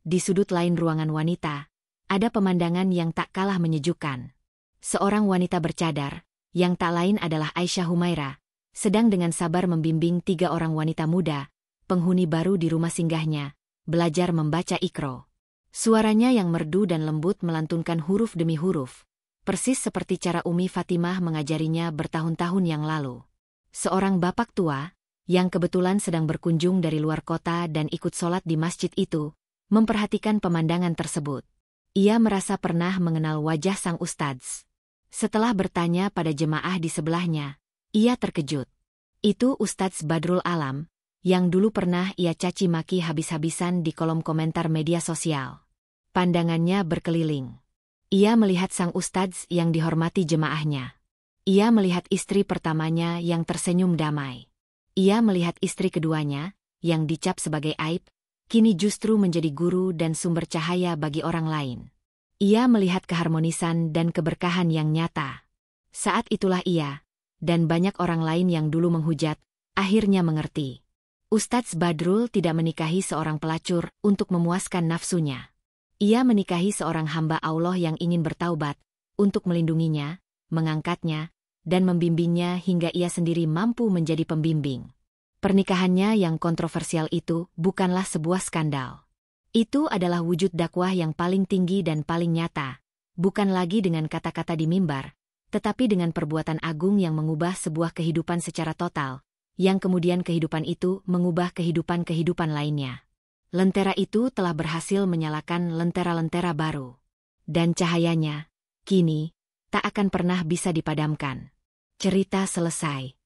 Di sudut lain ruangan wanita, ada pemandangan yang tak kalah menyejukkan. Seorang wanita bercadar, yang tak lain adalah Aisyah Humaira, sedang dengan sabar membimbing 3 orang wanita muda, penghuni baru di rumah singgahnya, belajar membaca Iqra. Suaranya yang merdu dan lembut melantunkan huruf demi huruf, persis seperti cara Umi Fatimah mengajarinya bertahun-tahun yang lalu. Seorang bapak tua, yang kebetulan sedang berkunjung dari luar kota dan ikut sholat di masjid itu, memperhatikan pemandangan tersebut. Ia merasa pernah mengenal wajah sang ustadz. Setelah bertanya pada jemaah di sebelahnya, ia terkejut. Itu Ustadz Badrul Alam, yang dulu pernah ia caci maki habis-habisan di kolom komentar media sosial. Pandangannya berkeliling. Ia melihat sang ustadz yang dihormati jemaahnya. Ia melihat istri pertamanya yang tersenyum damai. Ia melihat istri keduanya, yang dicap sebagai aib, kini justru menjadi guru dan sumber cahaya bagi orang lain. Ia melihat keharmonisan dan keberkahan yang nyata. Saat itulah ia, dan banyak orang lain yang dulu menghujat, akhirnya mengerti. Ustadz Badrul tidak menikahi seorang pelacur untuk memuaskan nafsunya. Ia menikahi seorang hamba Allah yang ingin bertaubat, untuk melindunginya, mengangkatnya, dan membimbingnya hingga ia sendiri mampu menjadi pembimbing. Pernikahannya yang kontroversial itu bukanlah sebuah skandal. Itu adalah wujud dakwah yang paling tinggi dan paling nyata, bukan lagi dengan kata-kata di mimbar, tetapi dengan perbuatan agung yang mengubah sebuah kehidupan secara total, yang kemudian kehidupan itu mengubah kehidupan-kehidupan lainnya. Lentera itu telah berhasil menyalakan lentera-lentera baru. Dan cahayanya, kini, tak akan pernah bisa dipadamkan. Cerita selesai.